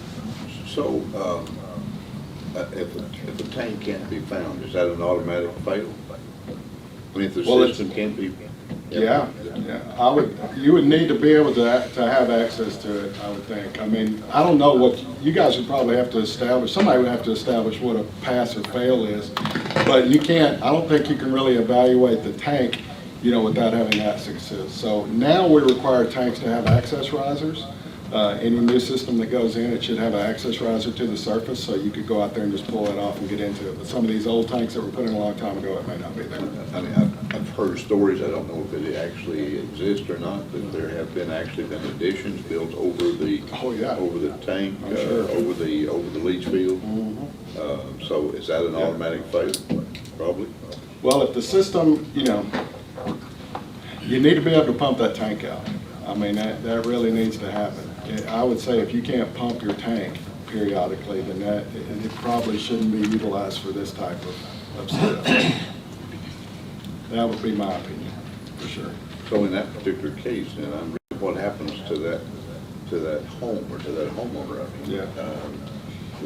Speaker 12: So if the tank can't be found, is that an automatic fail? I mean, if the system can't be.
Speaker 10: Yeah. You would need to be able to have access to it, I would think. I mean, I don't know what, you guys would probably have to establish, somebody would have to establish what a pass or fail is. But I don't think you can really evaluate the tank, without having access to it. So now we require tanks to have access risers. Any new system that goes in, it should have an access riser to the surface, so you could go out there and just pull that off and get into it. But some of these old tanks that were put in a long time ago, it may not be there.
Speaker 12: I mean, I've heard stories, I don't know if it actually exists or not, but there have been additions built over the,
Speaker 10: Oh, yeah.
Speaker 12: over the tank,
Speaker 10: I'm sure.
Speaker 12: over the leach field. So is that an automatic fail? Probably.
Speaker 10: Well, if the system, you know, you need to be able to pump that tank out. I mean, that really needs to happen. I would say if you can't pump your tank periodically, then it probably shouldn't be utilized for this type of setup. That would be my opinion, for sure.
Speaker 12: So in that particular case, then I'm reading what happens to that home or to that homeowner. I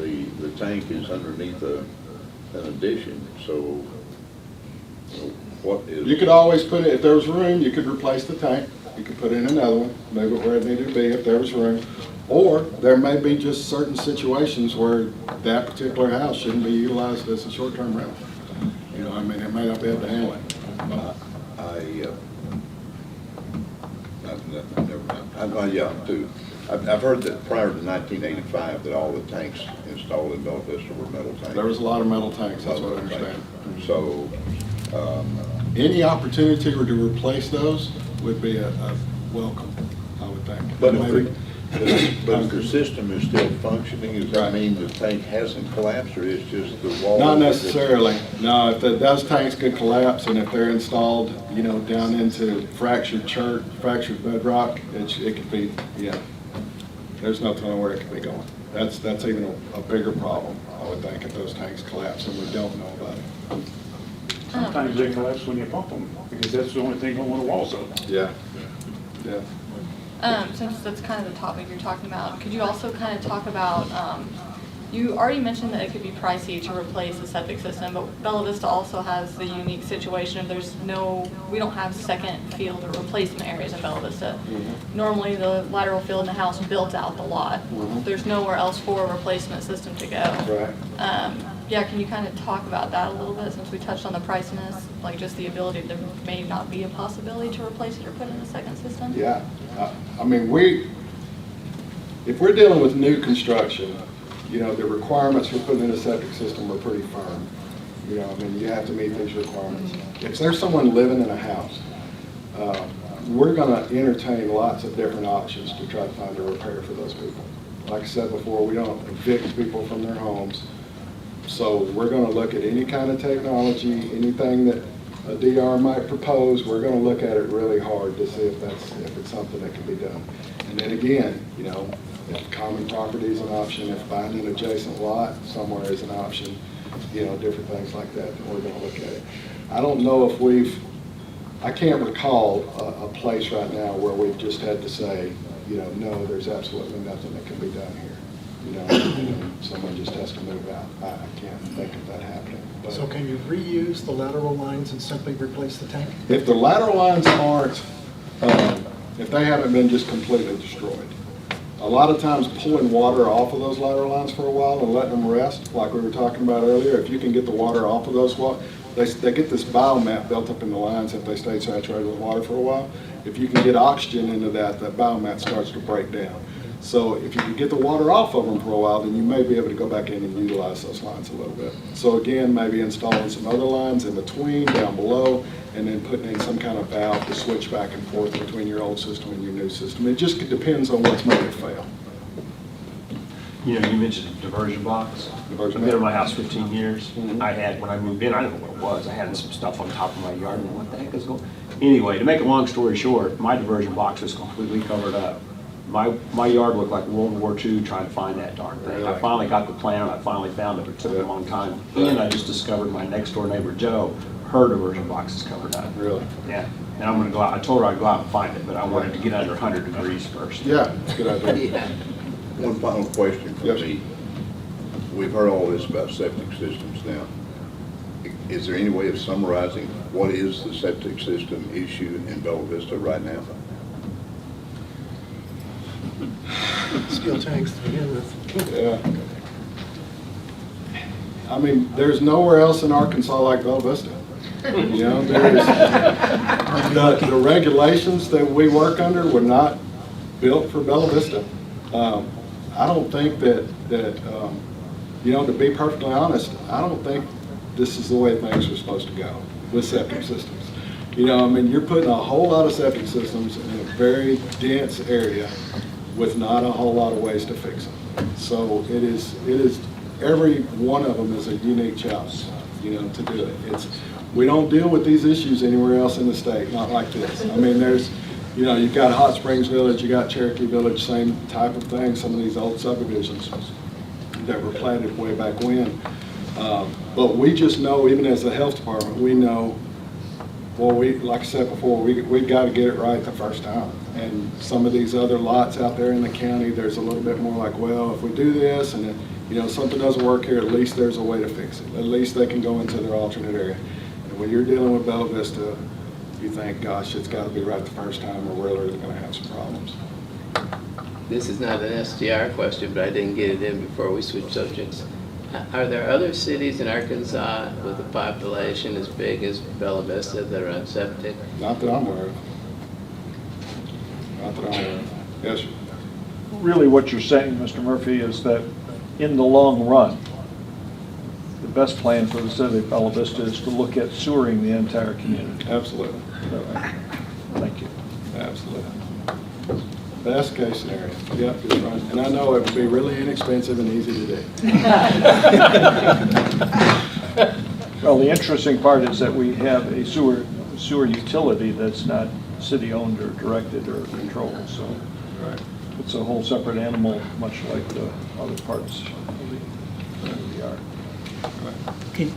Speaker 12: mean, the tank is underneath an addition, so what is?
Speaker 10: You could always put it, if there was room, you could replace the tank. You could put in another one, move it where it needed to be if there was room. Or there may be just certain situations where that particular house shouldn't be utilized as a short-term rental. You know, I mean, it may not be able to handle it.
Speaker 12: I've heard that prior to 1985 that all the tanks installed in Bella Vista were metal tanks.
Speaker 10: There was a lot of metal tanks, that's what I understand.
Speaker 12: So,
Speaker 10: any opportunity to replace those would be a welcome, I would think.
Speaker 12: but
Speaker 10: Maybe-
Speaker 12: if the system is still functioning, does that mean the tank hasn't collapsed, or it's just the wall?
Speaker 10: Not necessarily. No, if those tanks could collapse, and if they're installed, you know, down into fractured bedrock, it could be, yeah. There's no telling where it could be going. That's even a bigger problem, I would think, if those tanks collapse and we don't know about it.
Speaker 3: Sometimes they collapse when you pump them, because that's the only thing on the walls up.
Speaker 10: Yeah, yeah.
Speaker 14: Since that's kind of the topic you're talking about, could you also kind of talk about, you already mentioned that it could be pricey to replace the septic system, but Bella Vista also has the unique situation of we don't have second field or replacement areas in Bella Vista. Normally the lateral field in the house built out the lot. There's nowhere else for a replacement system to go.
Speaker 10: Right.
Speaker 14: Yeah, can you kind of talk about that a little bit, since we touched on the priciness, like just the ability, there may not be a possibility to replace it or put in a second system?
Speaker 10: Yeah, I mean, if we're dealing with new construction, you know, the requirements for putting in a septic system are pretty firm. You know, I mean, you have to meet these requirements. If there's someone living in a house, we're going to entertain lots of different options to try to find a repair for those people. Like I said before, we don't evict people from their homes. So we're going to look at any kind of technology, anything that a DR might propose, we're going to look at it really hard to see if it's something that can be done. And then again, you know, if common property is an option, if buying an adjacent lot somewhere is an option, you know, different things like that, then we're going to look at it. I don't know if I can't recall a place right now where we've just had to say, you know, no, there's absolutely nothing that can be done here. You know, someone just has to move out. I can't think of that happening. But
Speaker 1: So can you reuse the lateral lines and simply replace the tank?
Speaker 10: if the lateral lines aren't, if they haven't been just completely destroyed, a lot of times pulling water off of those lateral lines for a while and letting them rest, like we were talking about earlier, if you can get the water off of those, they get this biomat built up in the lines if they stay saturated with water for a while. If you can get oxygen into that biomat starts to break down. So if you can get the water off of them for a while, then you may be able to go back in and utilize those lines a little bit. So again, maybe installing some other lines in between, down below, and then putting in some kind of valve to switch back and forth between your old system and your new system. It just depends on what's made it fail.
Speaker 9: You know, you mentioned diversion box. I've been in my house 15 years. I had, when I moved in, I didn't know what it was. I had some stuff on top of my yard, and what the heck is going on? Anyway, to make a long story short, my diversion box was completely covered up. My yard looked like World War II trying to find that darn thing.
Speaker 10: Really?
Speaker 9: I finally got the plan, I finally found it. It took a long time. And I just discovered my next door neighbor, Joe, her diversion box is covered up.
Speaker 10: Really?
Speaker 9: Yeah. And I'm going to go out, I told her I'd go out and find it, but I wanted to get under 100 degrees first.
Speaker 10: Yeah, it's a good idea.
Speaker 12: One final question from
Speaker 10: Yes.
Speaker 12: me. We've heard all this about septic systems now. Is there any way of summarizing what is the septic system issue in Bella Vista right now?
Speaker 1: Steel tanks to begin with.
Speaker 10: Yeah. I mean, there's nowhere else in Arkansas like Bella Vista. You know, the regulations that we work under were not built for Bella Vista. I don't think that you know, to be perfectly honest, I don't think this is the way things are supposed to go with septic systems. You know, I mean, you're putting a whole lot of septic systems in a very dense area with not a whole lot of ways to fix them. So it is every one of them is a unique challenge, you know, to do it. We don't deal with these issues anywhere else in the state, not like this. I mean, there's, you know, you've got Hot Springs Village, you got Cherokee Village, same type of thing, some of these old subdivisions that were planted way back when. But we just know, even as a health department, we know, well, like I said before, we got to get it right the first time. And some of these other lots out there in the county, there's a little bit more like, well, if we do this and then, you know, something doesn't work here, at least there's a way to fix it. At least they can go into their alternate area. And when you're dealing with Bella Vista, you think, gosh, it's got to be right the first time or we're really going to have some problems.
Speaker 13: This is not an SDR question, but I didn't get it in before we switched subjects. Are there other cities in Arkansas with a population as big as Bella Vista that are on septic?
Speaker 10: Not that I'm aware of. Not that I'm aware of. Yes, sir.
Speaker 11: Really what you're saying, Mr. Murphy, is that in the long run, the best plan for the city of Bella Vista is to look at sewering the entire community.
Speaker 10: Absolutely.
Speaker 11: Thank you.
Speaker 10: Absolutely. Best case scenario. Yep, just right. And I know it would be really inexpensive and easy to do.
Speaker 11: Well, the interesting part is that we have a sewer utility that's not city-owned or directed or controlled, so it's a whole separate animal, much like the other parts of the yard.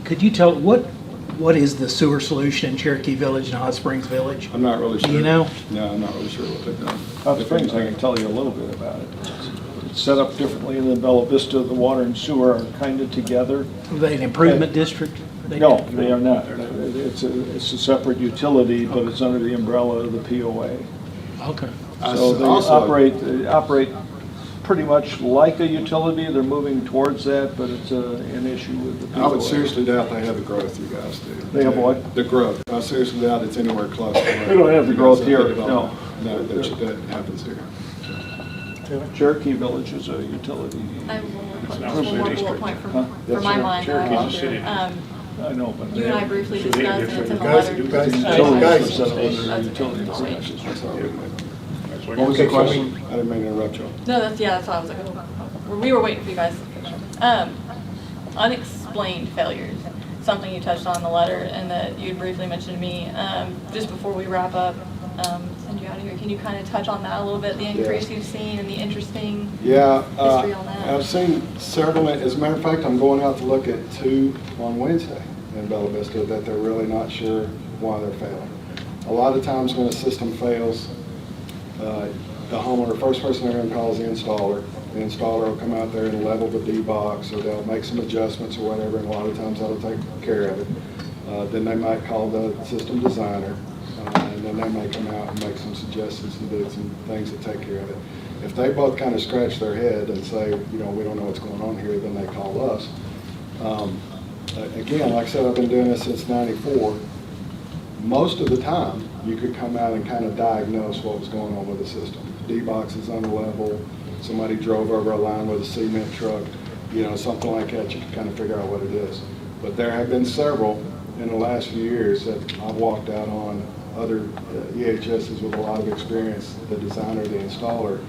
Speaker 4: Could you tell, what is the sewer solution in Cherokee Village and Hot Springs Village?
Speaker 10: I'm not really sure.
Speaker 4: Do you know?
Speaker 10: No, I'm not really sure what they've done.
Speaker 11: Hot Springs, I can tell you a little bit about it. It's set up differently than Bella Vista. The water and sewer are kind of together.
Speaker 4: Are they an improvement district?
Speaker 11: No, they are not. It's a separate utility, but it's under the umbrella of the POA.
Speaker 4: Okay.
Speaker 11: So they operate pretty much like a utility. They're moving towards that, but it's an issue with the POA.
Speaker 10: I would seriously doubt they have the growth you guys do.
Speaker 11: They have what?
Speaker 10: The growth. I seriously doubt it's anywhere close to
Speaker 11: They don't have the growth here, no.
Speaker 10: No, that happens here.
Speaker 11: Cherokee Village is a utility.
Speaker 14: I have one more bullet point for my mind.
Speaker 3: Cherokee's a city.
Speaker 11: I know, but
Speaker 14: You and I briefly discussed, and it's in the
Speaker 1: Guys,
Speaker 14: letter.
Speaker 11: utilities are set up under utility programs.
Speaker 10: What was the question? I didn't mean to interrupt you.
Speaker 14: No, that's why I was like, oh. We were waiting for you guys to finish. Unexplained failures, something you touched on in the letter and that you briefly mentioned to me. Just before we wrap up, send you out of here, can you kind of touch on that a little bit, the increase you've seen and the interesting history on that?
Speaker 10: I've seen several. As a matter of fact, I'm going out to look at 2 on Wednesday in Bella Vista that they're really not sure why they're failing. A lot of times when a system fails, the homeowner, first person they're going to call is the installer. The installer will come out there and level the D-box, or they'll make some adjustments or whatever, and a lot of times that'll take care of it. Then they might call the system designer, and then they may come out and make some suggestions and do some things that take care of it. If they both kind of scratch their head and say, you know, we don't know what's going on here, then they call us. Again, like I said, I've been doing this since '94. Most of the time, you could come out and kind of diagnose what was going on with the system. D-box is unlevel, somebody drove over a line with a cement truck, you know, something like that, you can kind of figure out what it is. But there have been several in the last few years that I've walked out on, other EHSs with a lot of experience, the designer, the installer,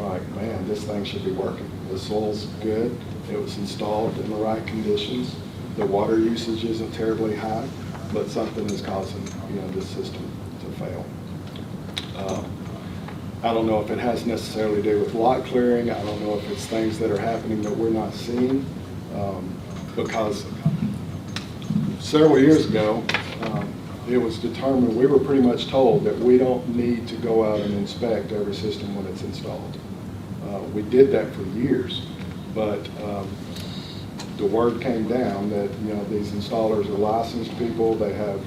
Speaker 10: like, man, this thing should be working. The soil's good, it was installed in the right conditions, the water usage isn't terribly high, but something is causing, you know, this system to fail. I don't know if it has necessarily to do with lot clearing. I don't know if it's things that are happening that we're not seeing, because several years ago, it was determined, we were pretty much told that we don't need to go out and inspect every system when it's installed. We did that for years, but the word came down that, you know, these installers are licensed people. They have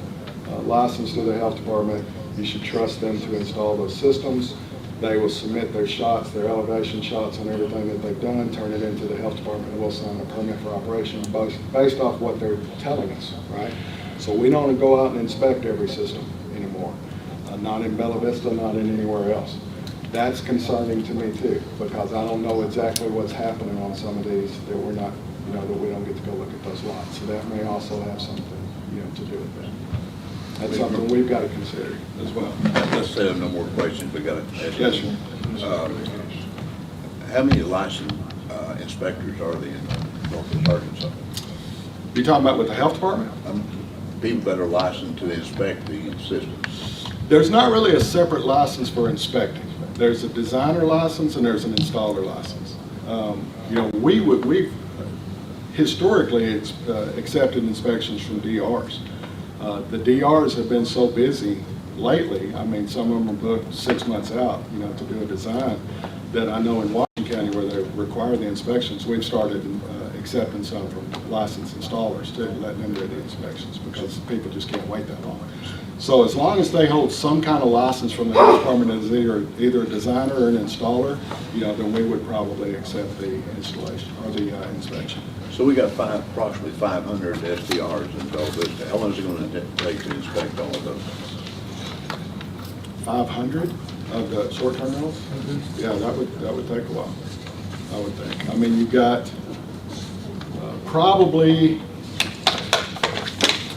Speaker 10: license to the health department. You should trust them to install those systems. They will submit their shots, their elevation shots on everything that they've done, turn it into the health department, and we'll sign a permit for operation based off what they're telling us, right? So we don't go out and inspect every system anymore. Not in Bella Vista, not in anywhere else. That's concerning to me too, because I don't know exactly what's happening on some of these that we're not, that we don't get to go look at those lots. So that may also have something, to do with that. That's something we've got to consider as well.
Speaker 12: Let's say I have no more questions, we got to ask.
Speaker 10: Yes, sir.
Speaker 12: How many licensed inspectors are there in Northwest Arkansas?
Speaker 10: You talking about with the health department?
Speaker 12: People that are licensed to inspect the system.
Speaker 10: There's not really a separate license for inspecting. There's a designer license and there's an installer license. We've historically accepted inspections from DRs. The DRs have been so busy lately. I mean, some of them are booked 6 months out, to do a design, that I know in Washington County where they require the inspections, we've started accepting some from licensed installers too, letting them do the inspections because people just can't wait that long. So as long as they hold some kind of license from the health department as either a designer or an installer, then we would probably accept the installation or the inspection.
Speaker 12: So we got approximately 500 SDRs in Bellevista. How long is it going to take to inspect all of those?
Speaker 10: 500 of the short-term rentals? Mm-hmm. Yeah, that would take a while, I would think. I mean, you've got probably,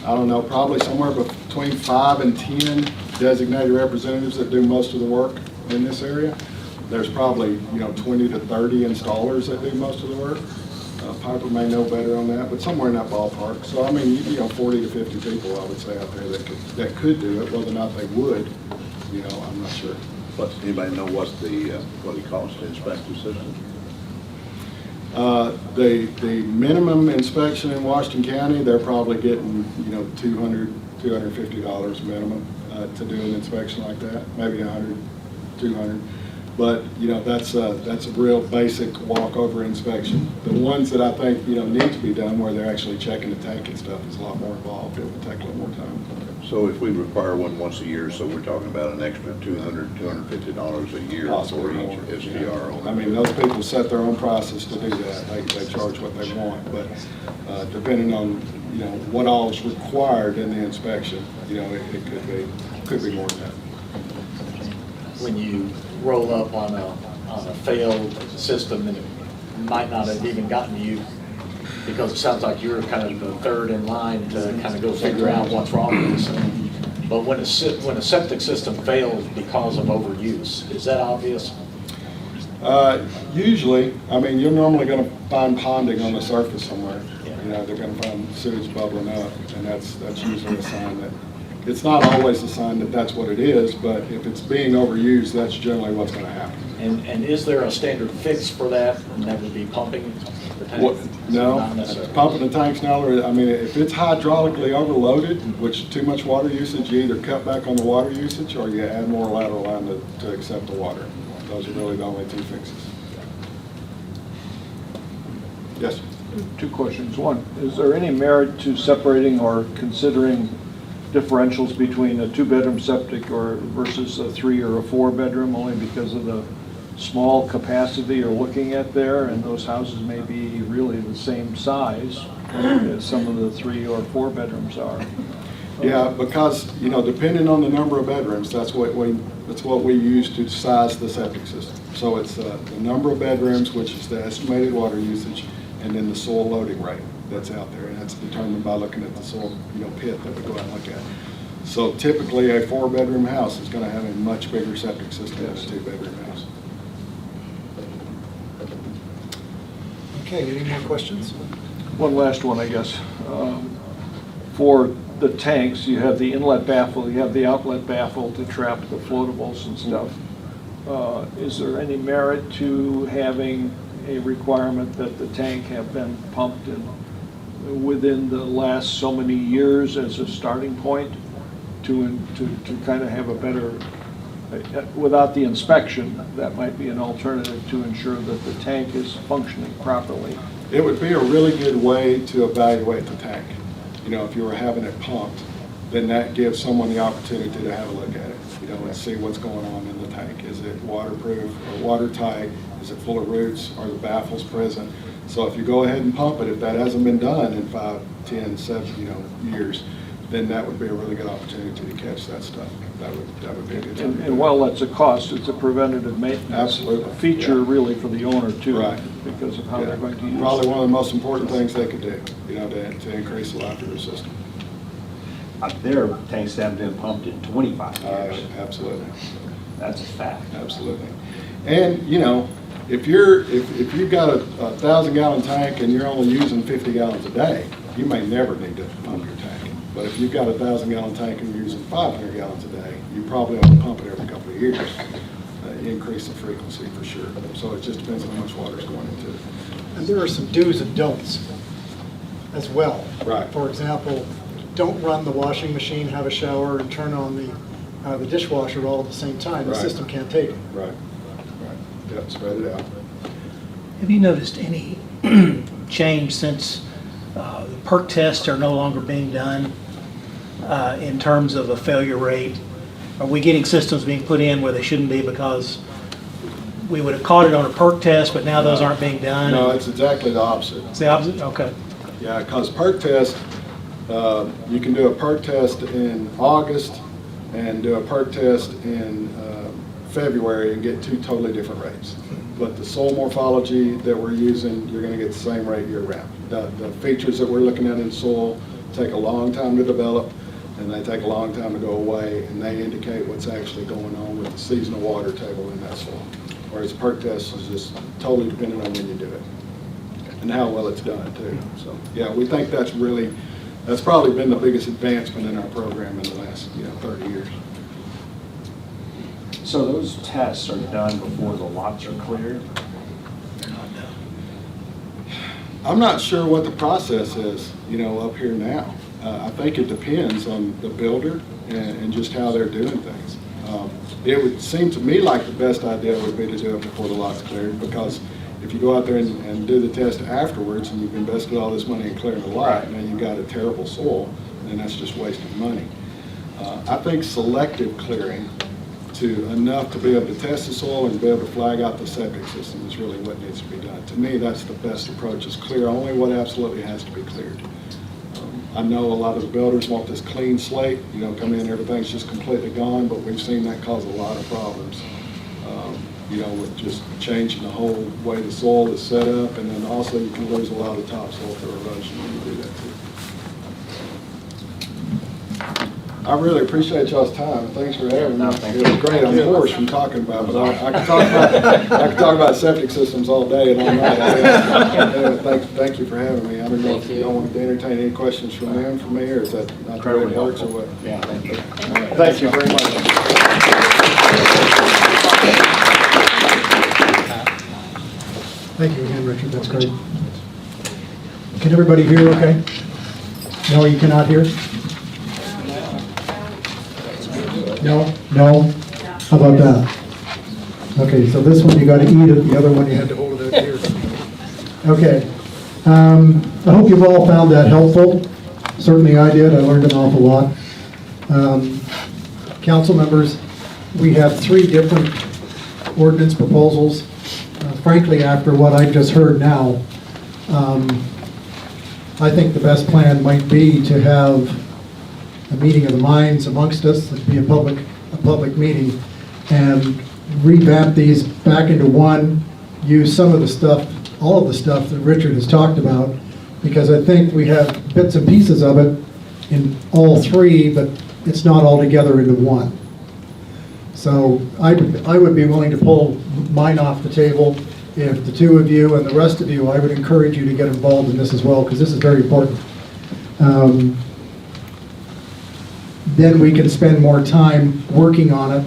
Speaker 10: I don't know, probably somewhere between 5 and 10 designated representatives that do most of the work in this area. There's probably, 20 to 30 installers that do most of the work. Piper may know better on that, but somewhere in that ballpark. So, I mean, 40 to 50 people, I would say, out there that could do it. Whether or not they would, I'm not sure.
Speaker 12: But anybody know what it costs to inspect the system?
Speaker 10: The minimum inspection in Washington County, they're probably getting, $200, $250 minimum to do an inspection like that, maybe $100, $200. But, that's a real basic walk-over inspection. The ones that I think, need to be done where they're actually checking the tank and stuff is a lot more involved. It would take a little more time.
Speaker 12: So if we require one once a year, so we're talking about an extra $200, $250 a year for each SDR.
Speaker 10: I mean, those people set their own prices to do that. They charge what they want, but depending on, what all is required in the inspection, it could be more than that.
Speaker 5: When you roll up on a failed system and it might not have even gotten to you, because it sounds like you're kind of the third in line to kind of go figure out what's wrong with this thing. But when a septic system fails because of overuse, is that obvious?
Speaker 10: Usually, I mean, you're normally going to find ponding on the surface somewhere. They're going to find sewage bubbling up, and that's usually a sign that, it's not always a sign that that's what it is, but if it's being overused, that's generally what's going to happen.
Speaker 5: And is there a standard fix for that, and that would be pumping the tank?
Speaker 10: No, pumping the tanks now, I mean, if it's hydraulically overloaded, which too much water usage, you either cut back on the water usage or you add more lateral line to accept the water. Those are really the only two fixes. Yes?
Speaker 11: Two questions. One, is there any merit to separating or considering differentials between a 2-bedroom septic versus a 3 or a 4-bedroom, only because of the small capacity you're looking at there, and those houses may be really the same size as some of the 3 or 4 bedrooms are?
Speaker 10: Yeah, because, depending on the number of bedrooms, that's what we use to size the septic system. So it's the number of bedrooms, which is the estimated water usage, and then the soil loading rate that's out there, and that's determined by looking at the soil, pit that we go out and look at. So typically, a 4-bedroom house is going to have a much bigger septic system than a 2-bedroom house.
Speaker 1: Okay, any more questions?
Speaker 11: One last one, I guess. For the tanks, you have the inlet baffle, you have the outlet baffle to trap the floatables and stuff. Is there any merit to having a requirement that the tank have been pumped in within the last so many years as a starting point to kind of have a better, without the inspection, that might be an alternative to ensure that the tank is functioning properly?
Speaker 10: It would be a really good way to evaluate the tank. If you were having it pumped, then that gives someone the opportunity to have a look at it, and see what's going on in the tank. Is it waterproof or watertight? Is it full of roots? Are the baffles present? So if you go ahead and pump it, if that hasn't been done in 5, 10, 7, years, then that would be a really good opportunity to catch that stuff. That would be a good time.
Speaker 11: And while that's a cost, it's a preventative maintenance.
Speaker 10: Absolutely.
Speaker 11: Feature
Speaker 10: Yeah.
Speaker 11: really for the owner too.
Speaker 10: Right.
Speaker 11: Because of how
Speaker 10: Yeah.
Speaker 11: they're going to use it.
Speaker 10: Probably one of the most important things they could do, to increase the life of their system.
Speaker 9: Their tanks haven't been pumped in 25 years.
Speaker 10: Absolutely.
Speaker 9: That's a fact.
Speaker 10: Absolutely. And, if you've got a 1,000-gallon tank and you're only using 50 gallons a day, you may never need to pump your tank. But if you've got a 1,000-gallon tank and you're using 500 gallons a day, you probably ought to pump it every couple of years. Increase the frequency for sure. So it just depends on how much water is going into it.
Speaker 1: And there are some do's and don'ts as well.
Speaker 10: Right.
Speaker 1: For example, don't run the washing machine, have a shower, and turn on the dishwasher all at the same time. The
Speaker 10: Right.
Speaker 1: system can't take it.
Speaker 10: Right. Yep, spread it out.
Speaker 4: Have you noticed any change since the perk tests are no longer being done in terms of a failure rate? Are we getting systems being put in where they shouldn't be because we would have caught it on a perk test, but now those aren't being done?
Speaker 10: No, it's exactly the opposite.
Speaker 4: It's the opposite? Okay.
Speaker 10: Yeah, because perk test, you can do a perk test in August and do a perk test in February and get two totally different rates. But the soil morphology that we're using, you're going to get the same rate year round. The features that we're looking at in soil take a long time to develop, and they take a long time to go away, and they indicate what's actually going on with the seasonal water table in that soil. Whereas perk test is just totally dependent on when you do it and how well it's done too. So yeah, we think that's probably been the biggest advancement in our program in the last 30 years.
Speaker 9: So those tests are done before the lots are cleared?
Speaker 10: I'm not sure what the process is, up here now. I think it depends on the builder and just how they're doing things. It would seem to me like the best idea would be to do it before the lot's cleared, because if you go out there and do the test afterwards and you've invested all this money in clearing the lot, and then you've got a terrible soil, then that's just wasting money. I think selective clearing to enough to be able to test the soil and be able to flag out the septic system is really what needs to be done. To me, that's the best approach, is clear only what absolutely has to be cleared. I know a lot of the builders want this clean slate, come in, everything's just completely gone, but we've seen that cause a lot of problems, with just changing the whole way the soil is set up, and then also you can lose a lot of topsoil for erosion when you do that too. I really appreciate y'all's time. Thanks for having me. It was great. I'm hoarse from talking about it, but I can talk about septic systems all day and all night. Anyway, thank you for having me. I don't know if you all want to entertain any questions from me, or is that not the way it works, or what?
Speaker 9: Yeah, thank you.
Speaker 10: Thank you very much.
Speaker 7: Thank you again, Richard, that's great. Can everybody hear okay? No, you cannot hear? No? No? How about that? Okay, so this one you got to eat it, the other one you had to hold it out here. Okay. I hope you've all found that helpful. Certainly I did. I learned an awful lot. Council members, we have 3 different ordinance proposals. Frankly, after what I've just heard now, I think the best plan might be to have a meeting of the minds amongst us. It'd be a public meeting, and revamp these back into one, use some of the stuff, all of the stuff that Richard has talked about, because I think we have bits and pieces of it in all 3, but it's not all together into one. So I would be willing to pull mine off the table. If the 2 of you and the rest of you, I would encourage you to get involved in this as well, because this is very important. Then we can spend more time working on it,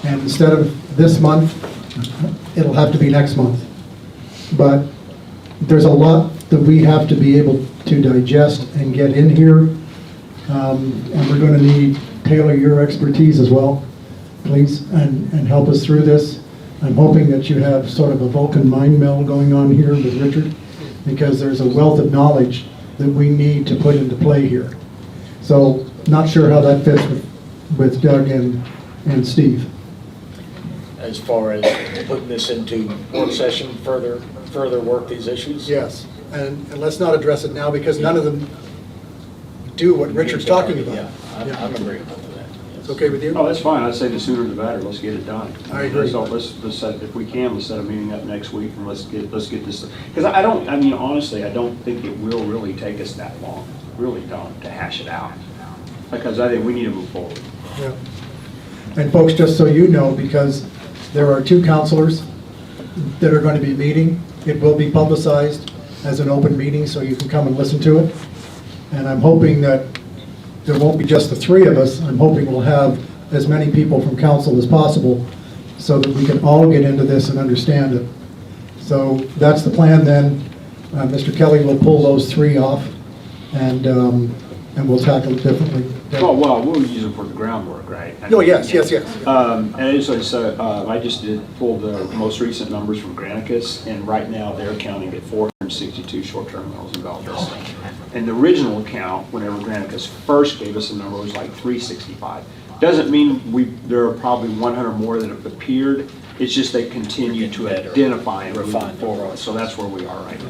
Speaker 7: and instead of this month, it'll have to be next month. But there's a lot that we have to be able to digest and get in here, and we're going to need, Taylor, your expertise as well, please, and help us through this. I'm hoping that you have sort of a Vulcan mind meld going on here with Richard, because there's a wealth of knowledge that we need to put into play here. So, not sure how that fits with Doug and Steve.
Speaker 5: As far as putting this into work session, further work these issues?
Speaker 1: Yes, and let's not address it now, because none of them do what Richard's talking about.
Speaker 5: Yeah, I'm agreeable with that.
Speaker 1: It's okay with you?
Speaker 9: Oh, that's fine. I'd say the sooner the better. Let's get it done.
Speaker 1: I agree.
Speaker 9: Let's set, if we can, let's set a meeting up next week and let's get this. Because I mean, honestly, I don't think it will really take us that long, really don't, to hash it out. Because I think we need to move forward.
Speaker 1: Yeah. And folks, just so you know, because there are 2 counselors that are going to be meeting, it will be publicized as an open meeting, so you can come and listen to it. And I'm hoping that there won't be just the 3 of us. I'm hoping we'll have as many people from council as possible so that we can all get into this and understand it. So that's the plan then. Mr. Kelly will pull those 3 off and we'll tackle it differently.
Speaker 9: Well, we'll use them for the groundwork, right?
Speaker 1: Oh, yes.
Speaker 9: And so I just pulled the most recent numbers from Granicus, and right now they're counting at 462 short-term rentals in Bella Vista. And the original count, whenever Granicus first gave us a number, was like 365. Doesn't mean there are probably 100 more that have appeared. It's just they continue to identify and refine forward. So that's where we are right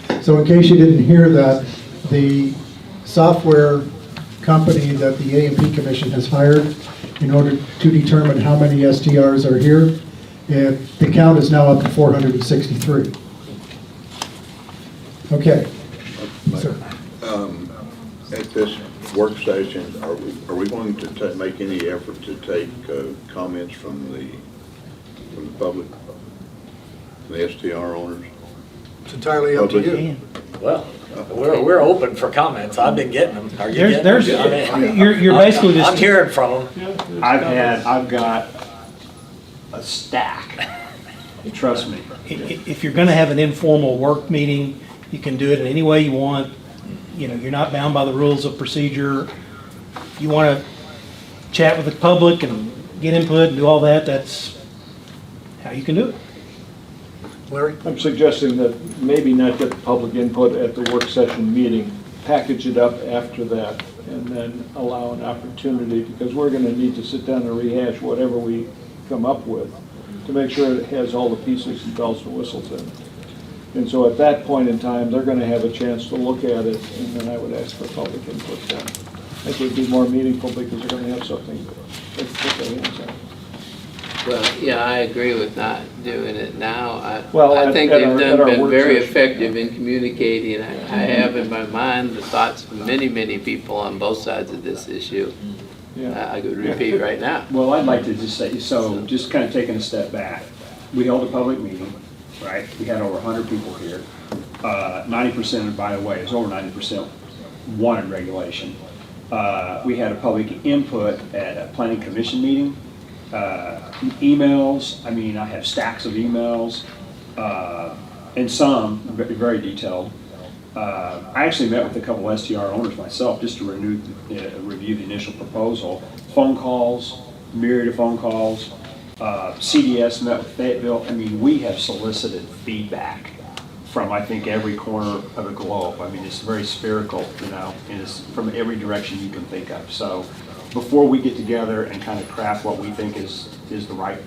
Speaker 9: now.
Speaker 1: So in case you didn't hear that, the software company that the A&P Commission has hired in order to determine how many STRs are here, the count is now up to 463. Okay. Sir.
Speaker 12: At this work session, are we going to make any effort to take comments from the public, the STR owners?
Speaker 1: It's entirely up to you.
Speaker 5: Well, we're open for comments. I've been getting them. Are you getting them?
Speaker 4: You're basically just.
Speaker 5: I'm hearing from them.
Speaker 9: I've got a stack. Trust me.
Speaker 4: If you're going to have an informal work meeting, you can do it in any way you want. You know, you're not bound by the rules of procedure. If you want to chat with the public and get input and do all that, that's how you can do it.
Speaker 1: Larry?
Speaker 11: I'm suggesting that maybe not get the public input at the work session meeting, package it up after that, and then allow an opportunity, because we're going to need to sit down and rehash whatever we come up with to make sure it has all the pieces and bells and whistles in it. And so at that point in time, they're going to have a chance to look at it, and then I would ask for public input then. I think it would be more meaningful because they're going to have something to put their hands on.
Speaker 13: Well, yeah, I agree with not doing it now. I think
Speaker 11: at
Speaker 13: they've
Speaker 11: our
Speaker 13: been
Speaker 11: work
Speaker 13: very
Speaker 11: session,
Speaker 13: effective in communicating. I have in my mind the thoughts of many people on both sides of this issue.
Speaker 11: Yeah.
Speaker 13: I could repeat right now.
Speaker 9: Well, I'd like to just say, so just kind of taking a step back, we held a public meeting, right? We had over 100 people here. 90%, by the way, it's over 90% wanted regulation. We had a public input at a planning commission meeting. Emails, I mean, I have stacks of emails, and some very detailed. I actually met with a couple STR owners myself just to review the initial proposal. Phone calls, myriad of phone calls. CDS met with Fayetteville. I mean, we have solicited feedback from, I think, every corner of the globe. I mean, it's very spherical, you know, and it's from every direction you can think of. So before we get together and kind of craft what we think is the right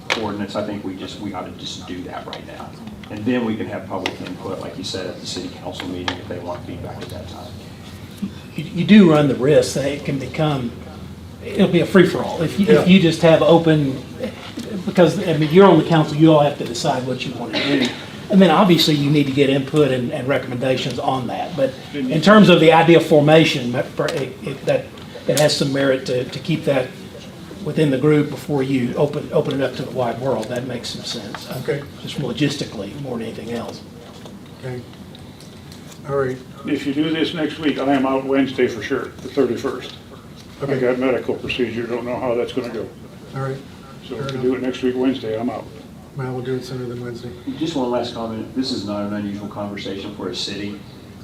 Speaker 9: coordinates, I think we ought to just do that right now. And then we can have public input, like you said, at the city council meeting if they want feedback at that time.
Speaker 4: You do run the risk that it can become, it'll be a free-for-all. If you just have open, because, I mean, you're on the council, you all have to decide what you want to do. And then obviously you need to get input and recommendations on that. But in terms of the idea of formation, that has some merit to keep that within the group before you open it up to the wide world. That makes some sense.
Speaker 1: Okay.
Speaker 4: Just logistically more than anything else.
Speaker 1: Okay. All right.
Speaker 3: If you do this next week, I am out Wednesday for sure, the 31st. I got medical procedure, don't know how that's going to go.
Speaker 1: All right.
Speaker 3: So if you do it next week, Wednesday, I'm out.
Speaker 1: Well, we'll do it sooner than Wednesday.
Speaker 9: Just one last comment. This is not an unusual conversation for a city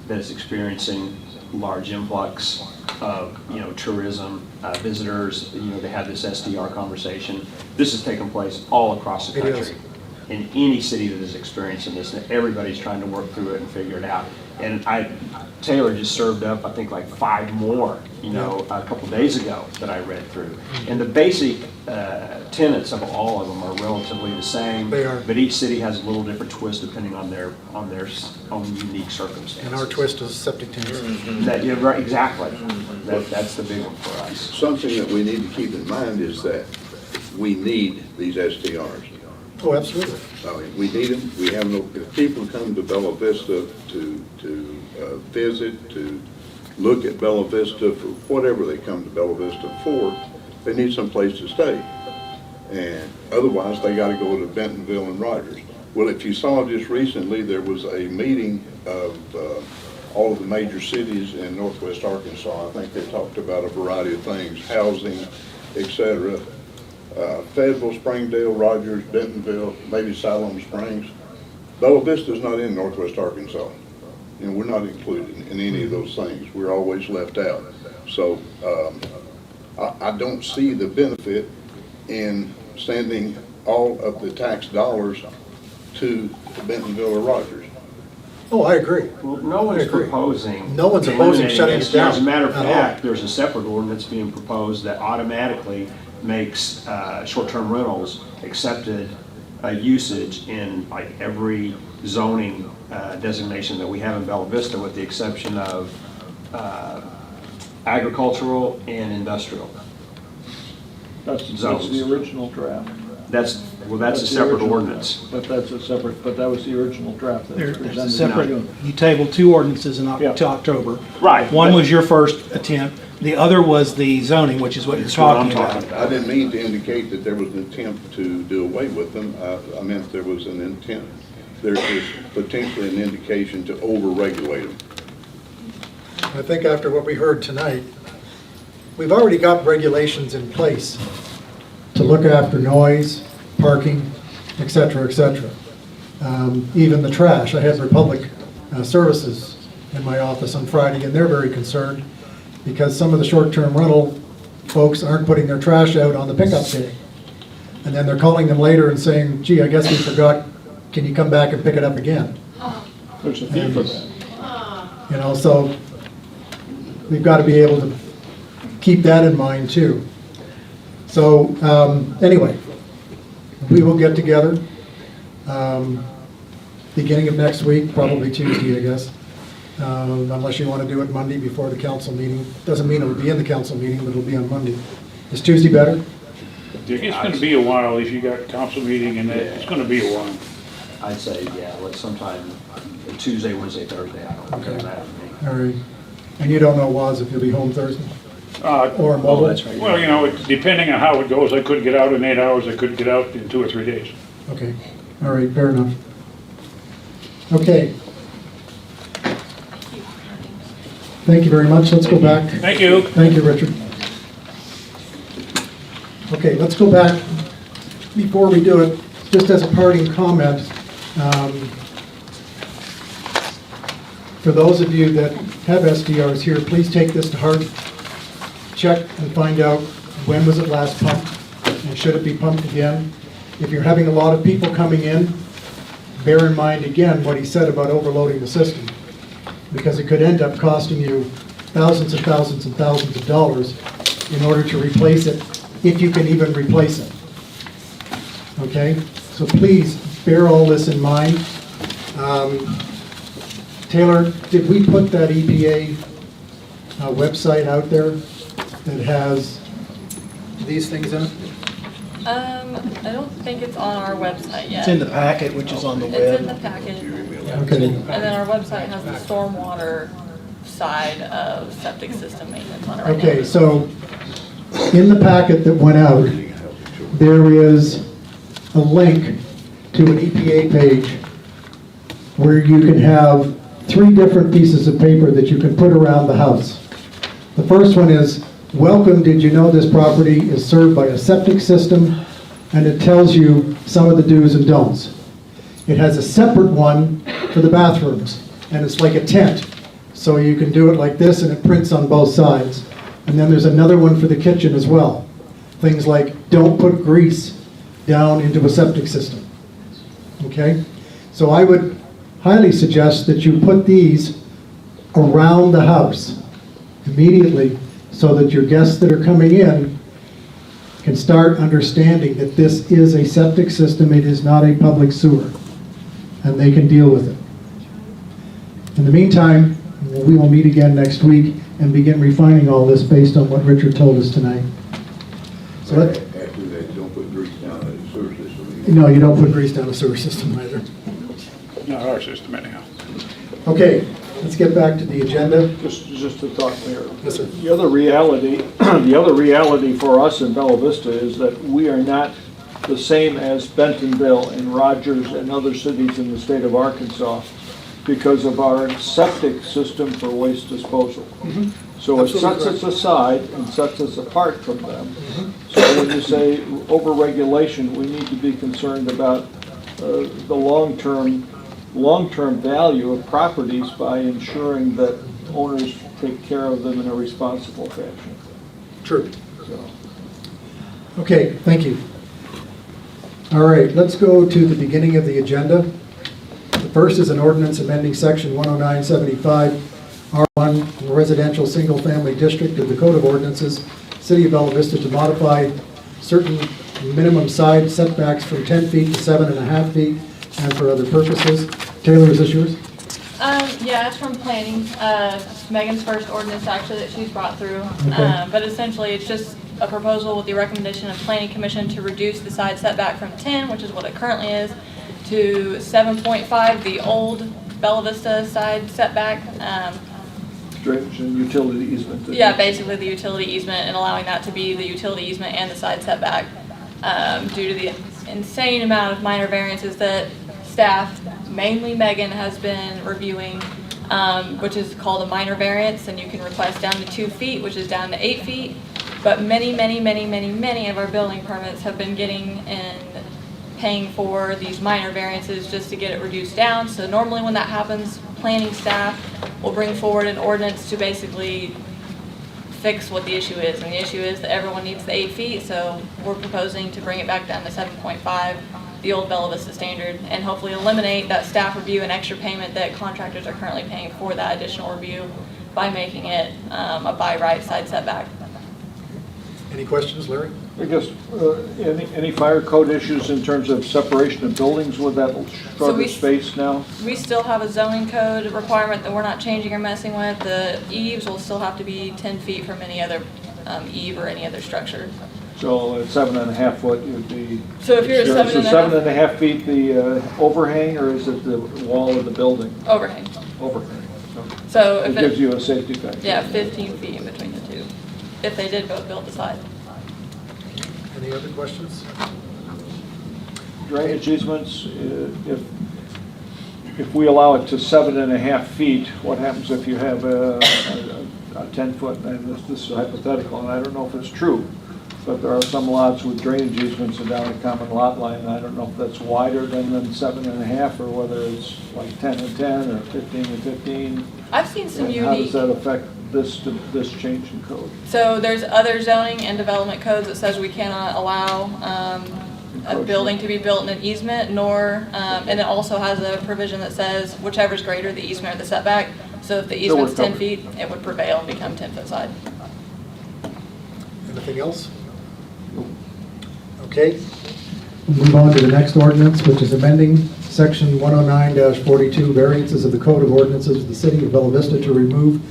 Speaker 9: that's experiencing large influx of, tourism, visitors. They have this SDR conversation. This has taken place all across the country. In any city that is experiencing this, and everybody's trying to work through it and figure it out. And Taylor just served up, I think, like 5 more, you know, a couple days ago that I read through. And the basic tenets of all of them are relatively the same.
Speaker 1: They are.
Speaker 9: But each city has a little different twist depending on their own unique circumstances.
Speaker 1: And our twist is septic tanks.
Speaker 9: That, yeah, right, exactly. That's the big one for us.
Speaker 12: Something that we need to keep in mind is that we need these STRs.
Speaker 1: Oh, absolutely.
Speaker 12: I mean, we need them. We have no, if people come to Bella Vista to visit, to look at Bella Vista for whatever they come to Bella Vista for, they need some place to stay. And otherwise, they got to go to Bentonville and Rogers. Well, if you saw just recently, there was a meeting of all of the major cities in northwest Arkansas. I think they talked about a variety of things, housing, etc. Fayetteville, Springdale, Rogers, Bentonville, maybe Siloam Springs. Bella Vista is not in northwest Arkansas. You know, we're not included in any of those things. We're always left out. So I don't see the benefit in sending all of the tax dollars to Bentonville or Rogers.
Speaker 1: Oh, I agree.
Speaker 9: Well, no one's proposing.
Speaker 1: No one's opposing
Speaker 9: eliminating
Speaker 1: shutting it
Speaker 9: STRs.
Speaker 1: down
Speaker 9: As a matter of
Speaker 1: at all.
Speaker 9: fact, there's a separate ordinance being proposed that automatically makes short-term rentals accepted usage in like every zoning designation that we have in Bella Vista, with the exception of agricultural and industrial.
Speaker 11: That's
Speaker 9: zones.
Speaker 11: the original draft.
Speaker 9: That's a
Speaker 11: the
Speaker 9: separate
Speaker 11: original-
Speaker 9: ordinance.
Speaker 11: But that's a separate, but that was the original draft that was
Speaker 4: There's a
Speaker 11: presented.
Speaker 4: separate,
Speaker 11: to you.
Speaker 4: you tabled 2 ordinances in
Speaker 11: Yeah.
Speaker 4: October.
Speaker 9: Right.
Speaker 4: One was your first attempt, the other was the zoning, which is what you're
Speaker 9: That's what I'm
Speaker 4: talking about.
Speaker 12: I didn't mean to indicate that there was an attempt to do away with them. I meant there was an intent, there is potentially an indication to over-regulate them.
Speaker 1: I think after what we heard tonight, we've already got regulations in place to look after noise, parking, et cetera, et cetera. Even the trash. I had Republic Services in my office on Friday, and they're very concerned because some of the short-term rental folks aren't putting their trash out on the pickup day. And then they're calling them later and saying, gee, I guess we forgot, can you come back and pick it up again?
Speaker 11: There's a fee for that.
Speaker 1: You know, so we've got to be able to keep that in mind too. So anyway, we will get together beginning of next week, probably Tuesday, I guess. Unless you want to do it Monday before the council meeting. Doesn't mean it'll be in the council meeting, but it'll be on Monday. Is Tuesday better?
Speaker 3: It's going to be a while if you got council meeting and that, it's going to be a while.
Speaker 9: I'd say, yeah, let's sometime Tuesday, Wednesday, Thursday. I don't
Speaker 1: Okay.
Speaker 9: know that for me.
Speaker 1: All right. And you don't know, Waz, if you'll be home Thursday? Or
Speaker 9: Oh,
Speaker 1: mobile?
Speaker 9: that's right.
Speaker 3: Well, you know, depending on how it goes, I could get out in 8 hours, I could get out in 2 or 3 days.
Speaker 1: Okay, all right, fair enough. Okay. Thank you very much. Let's go back.
Speaker 3: Thank you.
Speaker 1: Thank you, Richard. Okay, let's go back. Before we do it, just as a parting comment, for those of you that have SDRs here, please take this to heart. Check and find out when was it last pumped, and should it be pumped again. If you're having a lot of people coming in, bear in mind again what he said about overloading the system, because it could end up costing you thousands and thousands and thousands of dollars in order to replace it, if you can even replace it. Okay, so please bear all this in mind. Taylor, did we put that EPA website out there that has these things in it?
Speaker 14: I don't think it's on our website yet.
Speaker 4: It's in the packet, which is on the
Speaker 14: It's in the
Speaker 4: web.
Speaker 14: packet.
Speaker 1: Okay,
Speaker 14: And then our website has the stormwater side of septic system maintenance on it right now.
Speaker 1: okay, so in the packet that went out, there is a link to an EPA page where you can have 3 different pieces of paper that you can put around the house. The first one is, welcome, did you know this property is served by a septic system? And it tells you some of the do's and don'ts. It has a separate one for the bathrooms, and it's like a tent. So you can do it like this, and it prints on both sides. And then there's another one for the kitchen as well. Things like, don't put grease down into a septic system. Okay? So I would highly suggest that you put these around the house immediately so that your guests that are coming in can start understanding that this is a septic system, it is not a public sewer, and they can deal with it. In the meantime, we will meet again next week and begin refining all this based on what Richard told us tonight. So let,
Speaker 12: After that, you don't put grease down in the sewer system.
Speaker 1: no, you don't put grease down a sewer system either.
Speaker 3: Not our system anyhow.
Speaker 1: Okay, let's get back to the agenda.
Speaker 11: Just to talk there.
Speaker 1: Yes, sir.
Speaker 11: The other reality, the other reality for us in Bella Vista is that we are not the same as Bentonville and Rogers and other cities in the state of Arkansas because of our septic system for waste disposal. So it sets us aside and sets us apart from them. So when you say overregulation, we need to be concerned about the long-term value of properties by ensuring that owners take care of them in a responsible fashion.
Speaker 1: True. Okay, thank you. All right, let's go to the beginning of the agenda. The first is an ordinance amending section 10975, R1, residential single-family district of the Code of Ordinances, City of Bella Vista, to modify certain minimum side setbacks from 10 feet to 7.5 feet and for other purposes. Taylor, is this yours?
Speaker 14: Yeah, it's from planning. Megan's first ordinance actually that she's brought through.
Speaker 1: Okay.
Speaker 14: But essentially it's just a proposal with the recommendation of Planning Commission to reduce the side setback from 10, which is what it currently is, to 7.5, the old Bella Vista side setback.
Speaker 11: Drainage and utility easement.
Speaker 14: Yeah, basically the utility easement, and allowing that to be the utility easement and the side setback due to the insane amount of minor variances that staff, mainly Megan, has been reviewing, which is called a minor variance, and you can request down to 2 feet, which is down to 8 feet. But many of our building permits have been getting and paying for these minor variances just to get it reduced down. So normally when that happens, planning staff will bring forward an ordinance to basically fix what the issue is. And the issue is that everyone needs the 8 feet, so we're proposing to bring it back down to 7.5, the old Bella Vista standard, and hopefully eliminate that staff review and extra payment that contractors are currently paying for that additional review by making it a by right side setback.
Speaker 1: Any questions, Larry?
Speaker 11: I guess, any fire code issues in terms of separation of buildings with that shorter space now?
Speaker 14: We still have a zoning code requirement that we're not changing or messing with. The eaves will still have to be 10 feet from any other eave or any other structure.
Speaker 11: So at 7.5 foot, you'd be.
Speaker 14: So if you're at 7.5.
Speaker 11: So 7.5 feet the overhang, or is it the wall of the building?
Speaker 14: Overhang.
Speaker 11: Overhang.
Speaker 14: So if
Speaker 11: it gives you a safety factor.
Speaker 14: Yeah, 15 feet in between the two, if they did both build the side.
Speaker 1: Any other questions?
Speaker 11: Drainage easements, if we allow it to 7.5 feet, what happens if you have a 10-foot, and this is hypothetical, and I don't know if it's true, but there are some lots with drainage easements and down a common lot line, and I don't know if that's wider than 7.5, or whether it's like 10 and 10, or 15 and 15.
Speaker 14: I've seen some
Speaker 11: and
Speaker 14: unique.
Speaker 11: How does that affect this change in code?
Speaker 14: So there's other zoning and development codes that says we cannot allow a building to be built in an easement, nor, and it also has a provision that says whichever's greater, the easement or the setback. So if the easement's 10 feet, it would prevail and become 10-foot side.
Speaker 1: Anything else? Okay. We'll move on to the next ordinance, which is amending section 109-42, variances of the Code of Ordinances of the City of Bella Vista to remove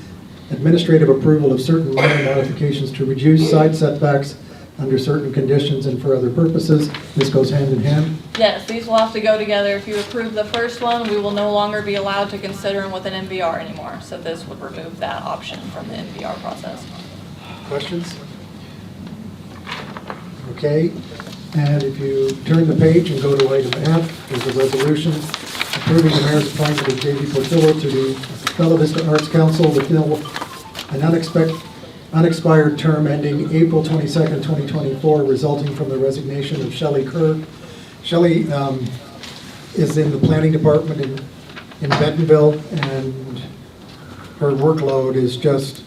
Speaker 1: administrative approval of certain minor modifications to reduce side setbacks under certain conditions and for other purposes. This goes hand in hand.
Speaker 14: Yes, these will have to go together. If you approve the first one, we will no longer be allowed to consider them with an MVR anymore. So this would remove that option from the MVR process.
Speaker 1: Questions? Okay, and if you turn the page and go to item F, there's a resolution approving the mayor's appointment of J.B. Portillo to the Bella Vista Arts Council to fill an unexpired term ending April 22nd, 2024, resulting from the resignation of Shelley Kerr. Shelley is in the planning department in Bentonville, and her workload is just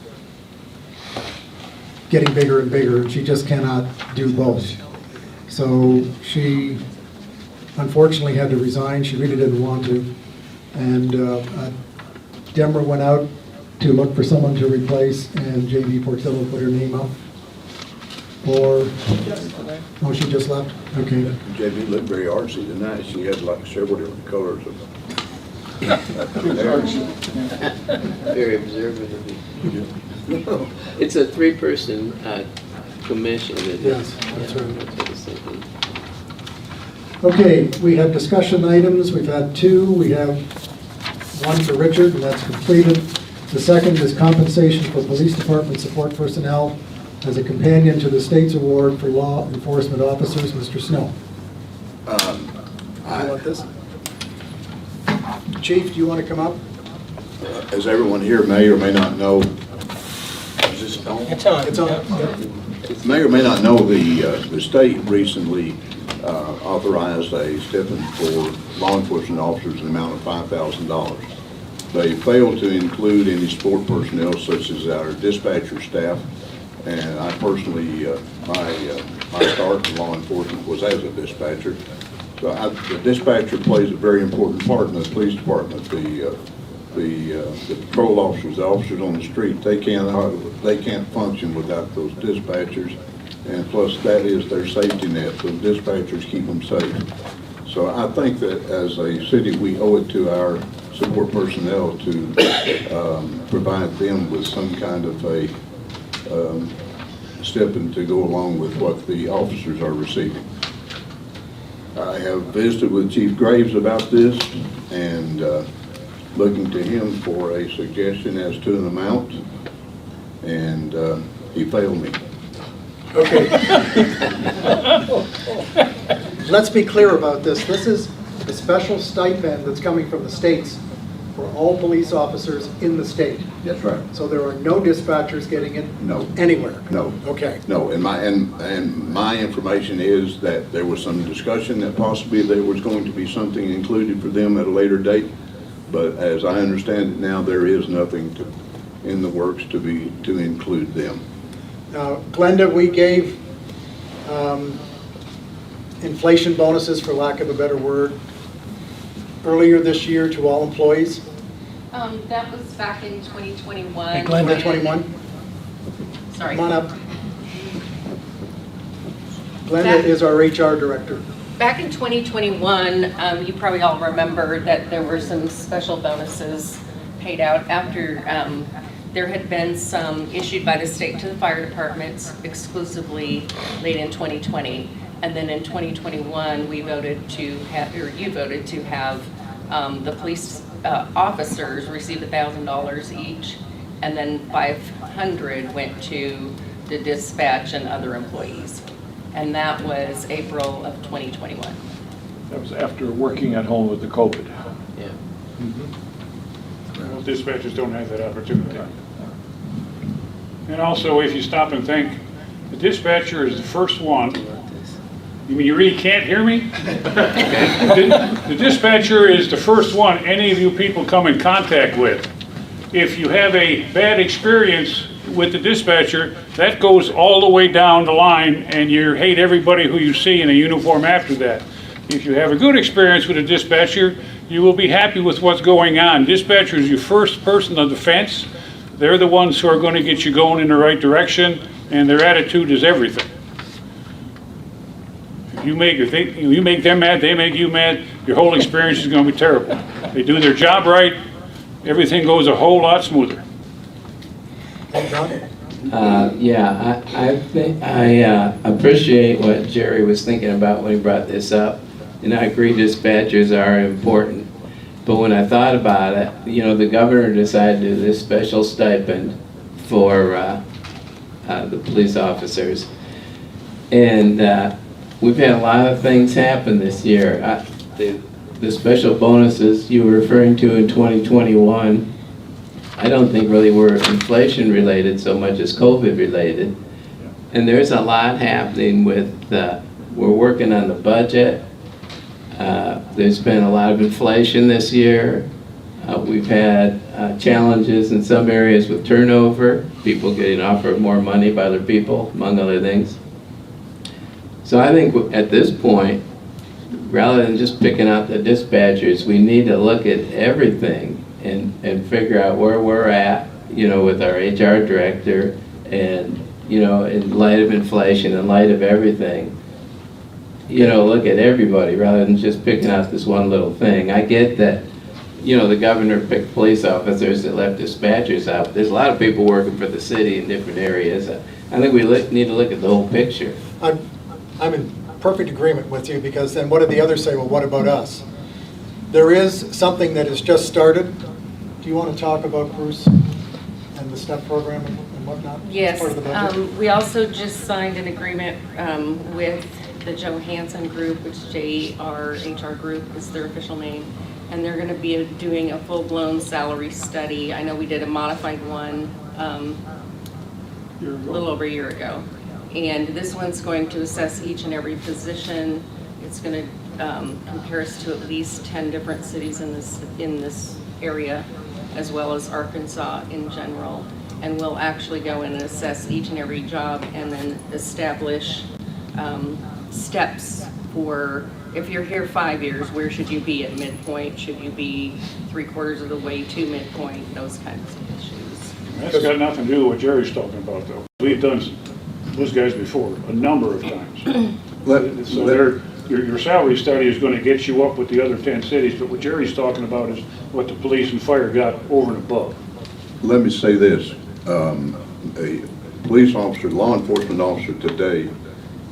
Speaker 1: getting bigger and bigger, and she just cannot do both. So she unfortunately had to resign. She really didn't want to. And Demra went out to look for someone to replace, and J.B. Portillo put her name up. Or, oh, she just left? Okay.
Speaker 12: JB looked very artsy tonight. She had like several different colors of.
Speaker 13: Very observant of you. It's a three-person commission, isn't it?
Speaker 1: Yes, that's right.
Speaker 13: That's what I was thinking.
Speaker 1: Okay, we have discussion items. We've had two. We have one for Richard, and that's completed. The second is compensation for police department support personnel as a companion to the state's award for law enforcement officers. Mr. Snow. You want this? Chief, do you want to come up?
Speaker 12: As everyone here may or may not know, is this on?
Speaker 4: It's on.
Speaker 1: It's on.
Speaker 12: May or may not know, the state recently authorized a stipend for law enforcement officers in the amount of $5,000. They failed to include any support personnel such as our dispatcher staff, and I personally, my start in law enforcement was as a dispatcher. So the dispatcher plays a very important part in the police department. The patrol officers, the officers on the street, they can't function without those dispatchers, and plus that is their safety net. Those dispatchers keep them safe. So I think that as a city, we owe it to our support personnel to provide them with some kind of a stipend to go along with what the officers are receiving. I have visited with Chief Graves about this and looking to him for a suggestion as to an amount, and he failed me.
Speaker 1: Okay. Let's be clear about this. This is a special stipend that's coming from the states for all police officers in the state.
Speaker 12: That's right.
Speaker 1: So there are no dispatchers getting it?
Speaker 12: No.
Speaker 1: Anywhere?
Speaker 12: No.
Speaker 1: Okay.
Speaker 12: No, and my information is that there was some discussion that possibly there was going to be something included for them at a later date, but as I understand it now, there is nothing in the works to include them.
Speaker 1: Now, Glenda, we gave inflation bonuses, for lack of a better word, earlier this year to all employees.
Speaker 2: That was back in 2021.
Speaker 4: Hey, Glenda.
Speaker 1: 2021?
Speaker 2: Sorry.
Speaker 1: Come on up. Glenda is our HR director.
Speaker 2: Back in 2021, you probably all remember that there were some special bonuses paid out after there had been some issued by the state to the fire departments exclusively late in 2020. And then in 2021, we voted to have, or you voted to have the police officers receive $1,000 each, and then 500 went to the dispatch and other employees. And that was April of 2021.
Speaker 11: That was after working at home with the COVID.
Speaker 13: Yeah.
Speaker 3: Most dispatchers don't have that opportunity. And also, if you stop and think, the dispatcher is the first one. You mean you really can't hear me? The dispatcher is the first one any of you people come in contact with. If you have a bad experience with the dispatcher, that goes all the way down the line, and you hate everybody who you see in a uniform after that. If you have a good experience with a dispatcher, you will be happy with what's going on. Dispatcher is your first person of defense. They're the ones who are going to get you going in the right direction, and their attitude is everything. If you make them mad, they make you mad, your whole experience is going to be terrible. They do their job right, everything goes a whole lot smoother.
Speaker 13: Yeah, I appreciate what Jerry was thinking about when he brought this up, and I agree dispatchers are important. But when I thought about it, you know, the governor decided to do this special stipend for the police officers, and we've had a lot of things happen this year. The special bonuses you were referring to in 2021, I don't think really were inflation related so much as COVID related. And there's a lot happening with, we're working on the budget. There's been a lot of inflation this year. We've had challenges in some areas with turnover, people getting offered more money by other people, among other things. So I think at this point, rather than just picking out the dispatchers, we need to look at everything and figure out where we're at with our HR director, and, in light of inflation, in light of everything, look at everybody rather than just picking out this one little thing. I get that, the governor picked police officers that left dispatchers out. There's a lot of people working for the city in different areas. I think we need to look at the whole picture.
Speaker 1: I'm in perfect agreement with you, because then what did the others say? Well, what about us? There is something that has just started. Do you want to talk about Bruce and the STEP program and whatnot? as
Speaker 2: Yes,
Speaker 1: part of the budget?
Speaker 2: we also just signed an agreement with the Johansson Group, which JRHR Group is their official name, and they're going to be doing a full-blown salary study. I know we did a modified one a little over a year ago, and this one's going to assess each and every position. It's going to compare us to at least 10 different cities in this area, as well as Arkansas in general, and we'll actually go in and assess each and every job and then establish steps for, if you're here 5 years, where should you be at midpoint? Should you be 3/4 of the way to midpoint? Those kinds of issues.
Speaker 3: That's got nothing to do with what Jerry's talking about, though. We've done those guys before, a number of times. So your salary study is going to get you up with the other 10 cities, but what Jerry's talking about is what the police and fire got over and above.
Speaker 12: Let me say this, a police officer, law enforcement officer today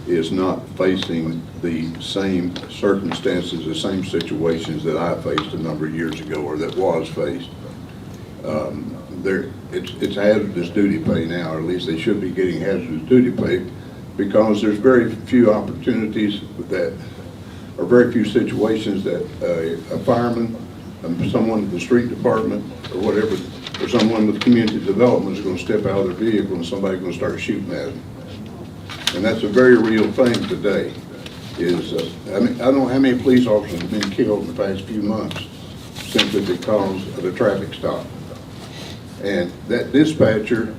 Speaker 12: is not facing the same circumstances, the same situations that I faced a number of years ago, or that was faced. It's hazardous duty pay now, or at least they should be getting hazardous duty pay, because there's very few opportunities that, or very few situations that a fireman, someone in the street department, or whatever, or someone with community development is going to step out of their vehicle and somebody's going to start shooting at them. And that's a very real thing today. I don't know how many police officers have been killed in the past few months simply because of a traffic stop. And that dispatcher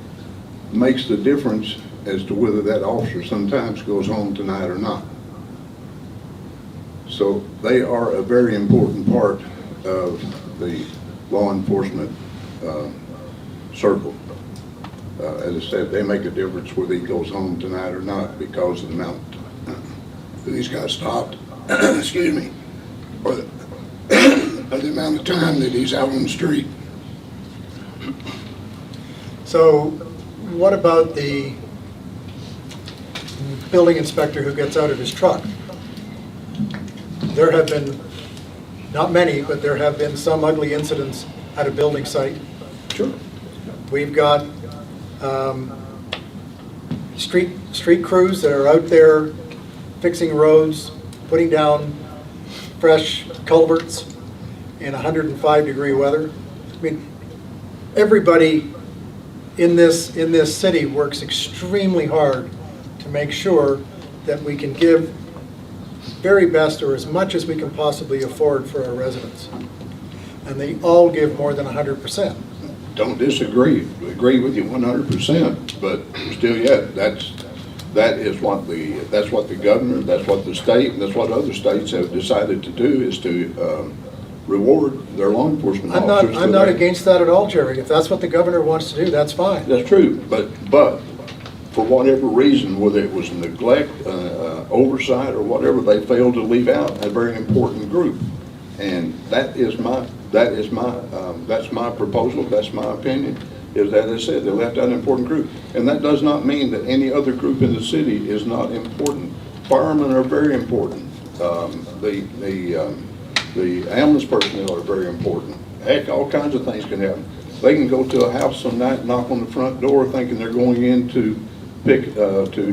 Speaker 12: makes the difference as to whether that officer sometimes goes home tonight or not. So they are a very important part of the law enforcement circle. As I said, they make a difference whether he goes home tonight or not, because of the amount that these guys stopped, excuse me, or the amount of time that he's out on the street.
Speaker 1: So what about the building inspector who gets out of his truck? There have been, not many, but there have been some ugly incidents at a building site.
Speaker 12: Sure.
Speaker 1: We've got street crews that are out there fixing roads, putting down fresh culverts in 105-degree weather. I mean, everybody in this city works extremely hard to make sure that we can give very best, or as much as we can possibly afford, for our residents. And they all give more than 100%.
Speaker 12: Don't disagree. Agree with you 100%. But still, yet that's what the governor, that's what the state, and that's what other states have decided to do, is to reward their law enforcement officers.
Speaker 1: I'm not against that at all, Jerry. If that's what the governor wants to do, that's fine.
Speaker 12: That's true. But for whatever reason, whether it was neglect, oversight, or whatever, they failed to leave out a very important group. And that's my proposal, that's my opinion, is that, as I said, they left out an important group. And that does not mean that any other group in the city is not important. Firemen are very important. The ambulance personnel are very important. Heck, all kinds of things can happen. They can go to a house some night, knock on the front door thinking they're going in to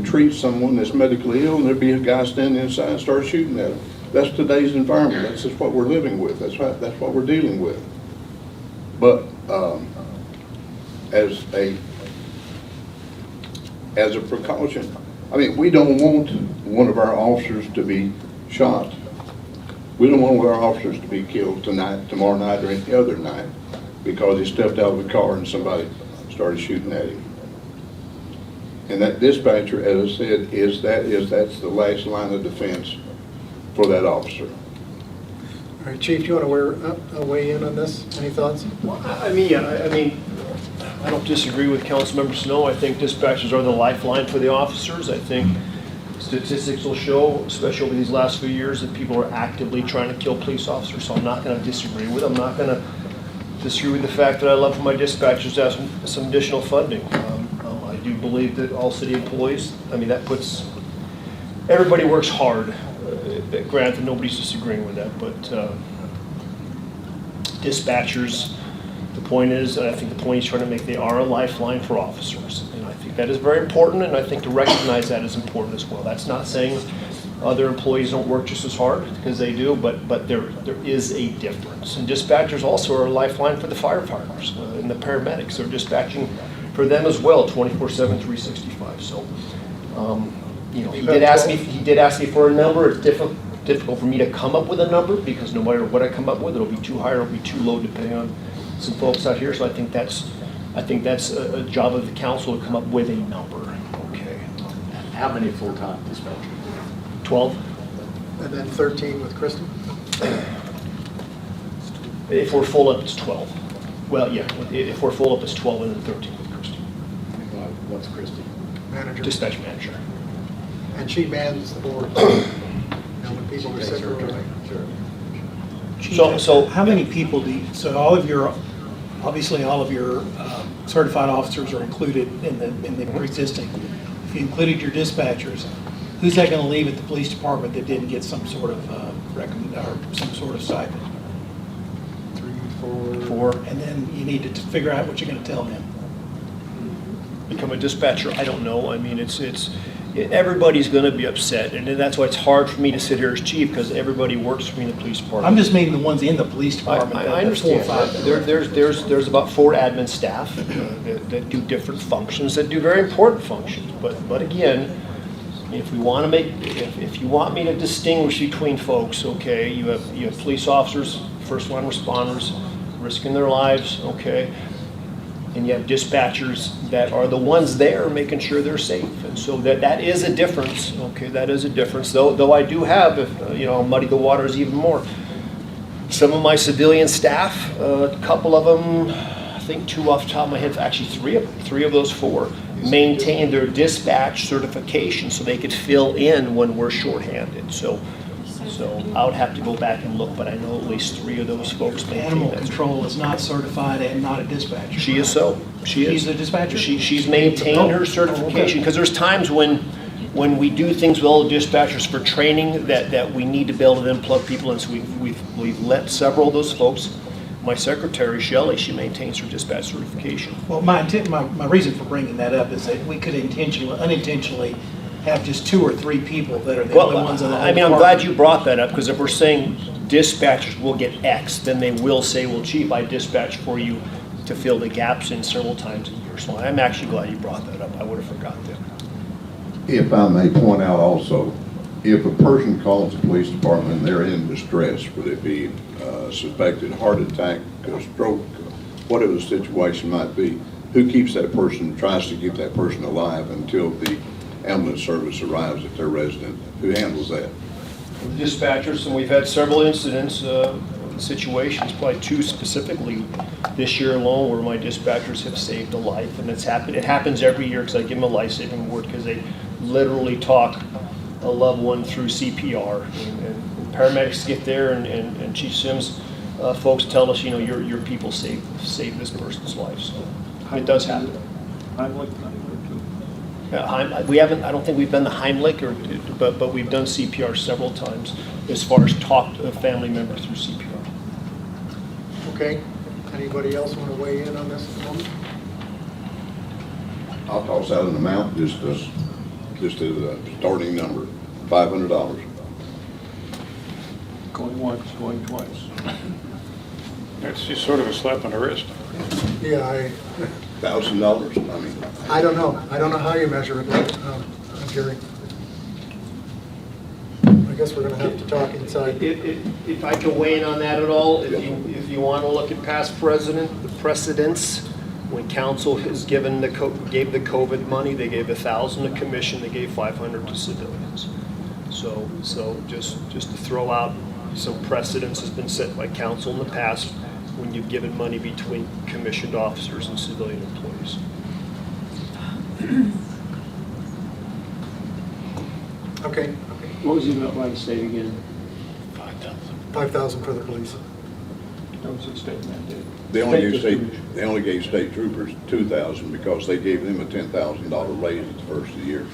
Speaker 12: treat someone that's medically ill, and there'd be a guy standing inside and start shooting at them. That's today's environment. That's just what we're living with. That's what we're dealing with. But as a precaution, I mean, we don't want one of our officers to be shot. We don't want one of our officers to be killed tonight, tomorrow night, or any other night because he stepped out of the car and somebody started shooting at him. And that dispatcher, as I said, that's the last line of defense for that officer.
Speaker 1: All right, Chief, do you want to weigh in on this? Any thoughts?
Speaker 9: Well, I mean, I don't disagree with Councilmember Snow. I think dispatchers are the lifeline for the officers. I think statistics will show, especially over these last few years, that people are actively trying to kill police officers, so I'm not going to disagree with it. I'm not going to disagree with the fact that I love for my dispatchers to have some additional funding. I do believe that all city employees, I mean, that puts, everybody works hard. Granted, nobody's disagreeing with that, but dispatchers, the point is, and I think the point he's trying to make, they are a lifeline for officers. And I think that is very important, and I think to recognize that is important as well. That's not saying other employees don't work just as hard, because they do, but there is a difference. And dispatchers also are a lifeline for the firefighters and the paramedics. They're dispatching for them as well, 24/7, 365. So, you know, he did ask me for a number. It's difficult for me to come up with a number, because no matter what I come up with, it'll be too high or it'll be too low, depending on some folks out here. So I think that's a job of the council to come up with a number. Okay.
Speaker 5: How many full-time dispatchers?
Speaker 9: 12.
Speaker 1: And then 13 with Kristen?
Speaker 9: If we're full up, it's 12. Well, yeah, if we're full up, it's 12 and then 13 with Christie.
Speaker 5: What's Christie?
Speaker 1: Manager.
Speaker 9: Dispatch manager.
Speaker 1: And she mans the board. You know, when people are sick or whatever.
Speaker 5: Sure.
Speaker 9: So
Speaker 4: How many people do you, so all of your, obviously all of your certified officers are included in the pre-existing. If you included your dispatchers, who's that going to leave at the police department that didn't get some sort of some sort of stipend?
Speaker 1: 3, 4.
Speaker 9: 4.
Speaker 4: And then you need to figure out what you're going to tell them.
Speaker 9: Become a dispatcher, I don't know. I mean, everybody's going to be upset, and that's why it's hard for me to sit here as chief, because everybody works for me in the police department.
Speaker 4: I'm just meaning the ones in the police department.
Speaker 9: I understand. There's about 4 admin staff that do different functions, that do very important functions. But again, if you want me to distinguish between folks, okay, you have police officers, first line responders, risking their lives, okay, and you have dispatchers that are the ones there making sure they're safe. And so that is a difference, okay, that is a difference. Though I do have, I'll muddy the waters even more. Some of my civilian staff, a couple of them, I think 2 off the top of my head, actually 3 of those 4, maintain their dispatch certification so they could fill in when we're shorthanded. So I would have to go back and look, but I know at least 3 of those folks maintain
Speaker 4: Animal
Speaker 9: that.
Speaker 4: control is not certified and not a dispatcher.
Speaker 9: She is so.
Speaker 4: She's a dispatcher?
Speaker 9: She's maintained her certification, because there's times when we do things with all the dispatchers for training that we need to be able to then plug people in. So we've let several of those folks. My secretary, Shelley, she maintains her dispatch certification.
Speaker 4: Well, my reason for bringing that up is that we could unintentionally have just 2 or 3 people that are the only ones in the whole
Speaker 9: I'm
Speaker 4: department.
Speaker 9: glad you brought that up, because if we're saying dispatchers will get X, then they will say, well, chief, I dispatch for you to fill the gaps in several times a year. So I'm actually glad you brought that up. I would have forgot that.
Speaker 12: If I may point out also, if a person calls the police department and they're in distress, whether it be suspected heart attack, stroke, whatever the situation might be, who keeps that person, tries to keep that person alive until the ambulance service arrives at their resident? Who handles that?
Speaker 9: Dispatchers, and we've had several incidents, situations, probably 2 specifically this year alone, where my dispatchers have saved a life. And it happens every year, because I give them a life-saving award, because they literally talk a loved one through CPR. And paramedics get there, and Chief Sims, folks tell us, your people saved this person's life. So it does happen.
Speaker 11: Heimlich.
Speaker 9: I don't think we've done the Heimlich, but we've done CPR several times, as far as talk to a family member through CPR.
Speaker 1: Okay. Anybody else want to weigh in on this at the moment?
Speaker 12: I'll toss out an amount just as a starting number, $500.
Speaker 11: Going once, going twice.
Speaker 3: That's just sort of a slap on the wrist.
Speaker 1: Yeah,
Speaker 12: $1,000, I mean.
Speaker 1: I don't know. I don't know how you measure it, Jerry. I guess we're going to have to talk inside.
Speaker 9: If I can weigh in on that at all, if you want to look at past precedents, when council has gave the COVID money, they gave 1,000 to commission, they gave 500 to civilians. So just to throw out some precedents has been set by council in the past,
Speaker 6: when you've given money between commissioned officers and civilian employees.
Speaker 1: Okay,
Speaker 9: What was the amount by the state again?
Speaker 1: 5,000 for the police.
Speaker 11: That was a state mandate.
Speaker 12: They only gave state troopers 2,000 because they gave them a $10,000 raise at the first of the year.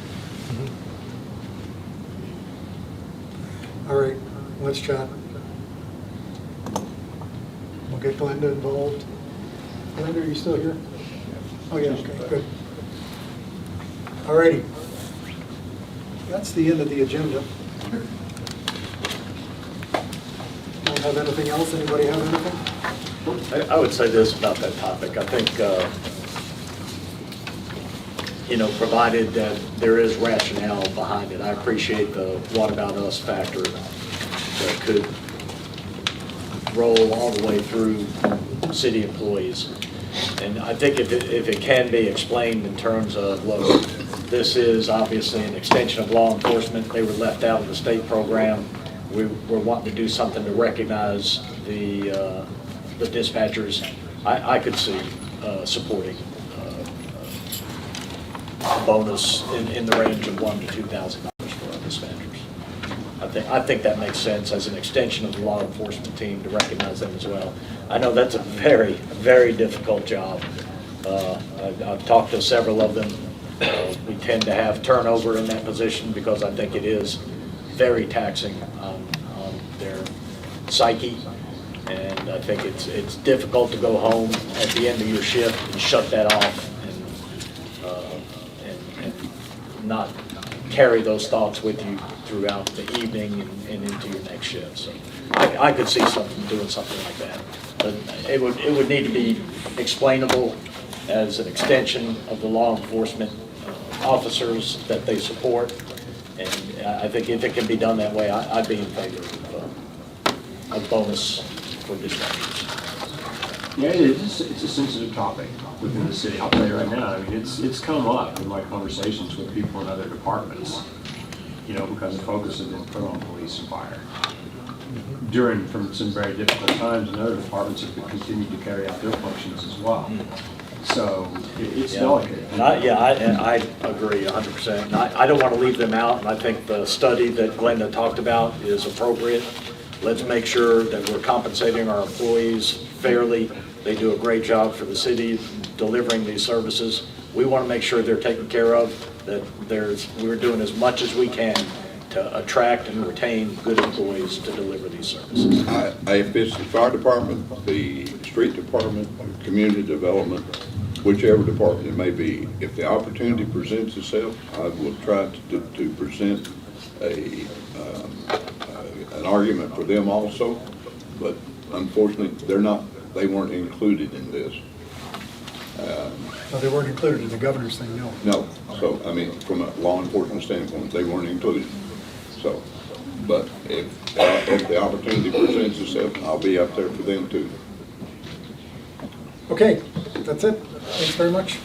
Speaker 1: All right, let's chat. We'll get Glenda involved. Glenda, are you still here? Oh, yeah, okay, good. All righty. That's the end of the agenda. Don't have anything else? Anybody have anything?
Speaker 5: I would say this about that topic. I think, provided that there is rationale behind it, I appreciate the what about us factor that could roll all the way through city employees. And I think if it can be explained in terms of, look, this is obviously an extension of law enforcement. They were left out of the state program. We're wanting to do something to recognize the dispatchers. I could see supporting a bonus in the range of $1,000 to $2,000 for our dispatchers. I think that makes sense as an extension of the law enforcement team to recognize them as well. I know that's a very, very difficult job. I've talked to several of them. We tend to have turnover in that position because I think it is very taxing on their psyche. And I think it's difficult to go home at the end of your shift and shut that off and not carry those thoughts with you throughout the evening and into your next shift. So I could see doing something like that. But it would need to be explainable as an extension of the law enforcement officers that they support. And I think if it can be done that way, I'd be in favor of a bonus for dispatchers.
Speaker 9: Yeah, it's a sensitive topic within the city. I'll tell you right now. I mean, it's come up in my conversations with people in other departments, because the focus has been put on police and fire. From some very difficult times, and other departments have continued to carry out their functions as well. So it's delicate.
Speaker 5: And I agree 100%. I don't want to leave them out, and I think the study that Glenda talked about is appropriate. Let's make sure that we're compensating our employees fairly. They do a great job for the city delivering these services. We want to make sure they're taken care of, that we're doing as much as we can to attract and retain good employees to deliver these services.
Speaker 12: If it's the fire department, the street department, community development, whichever department it may be, if the opportunity presents itself, I will try to present an argument for them also, but unfortunately, they weren't included in this.
Speaker 1: They weren't included in the governor's thing, no.
Speaker 12: No, so, I mean, from a law enforcement standpoint, they weren't included. So, but if the opportunity presents itself, I'll be up there for them too.
Speaker 1: Okay, that's it. Thanks very much.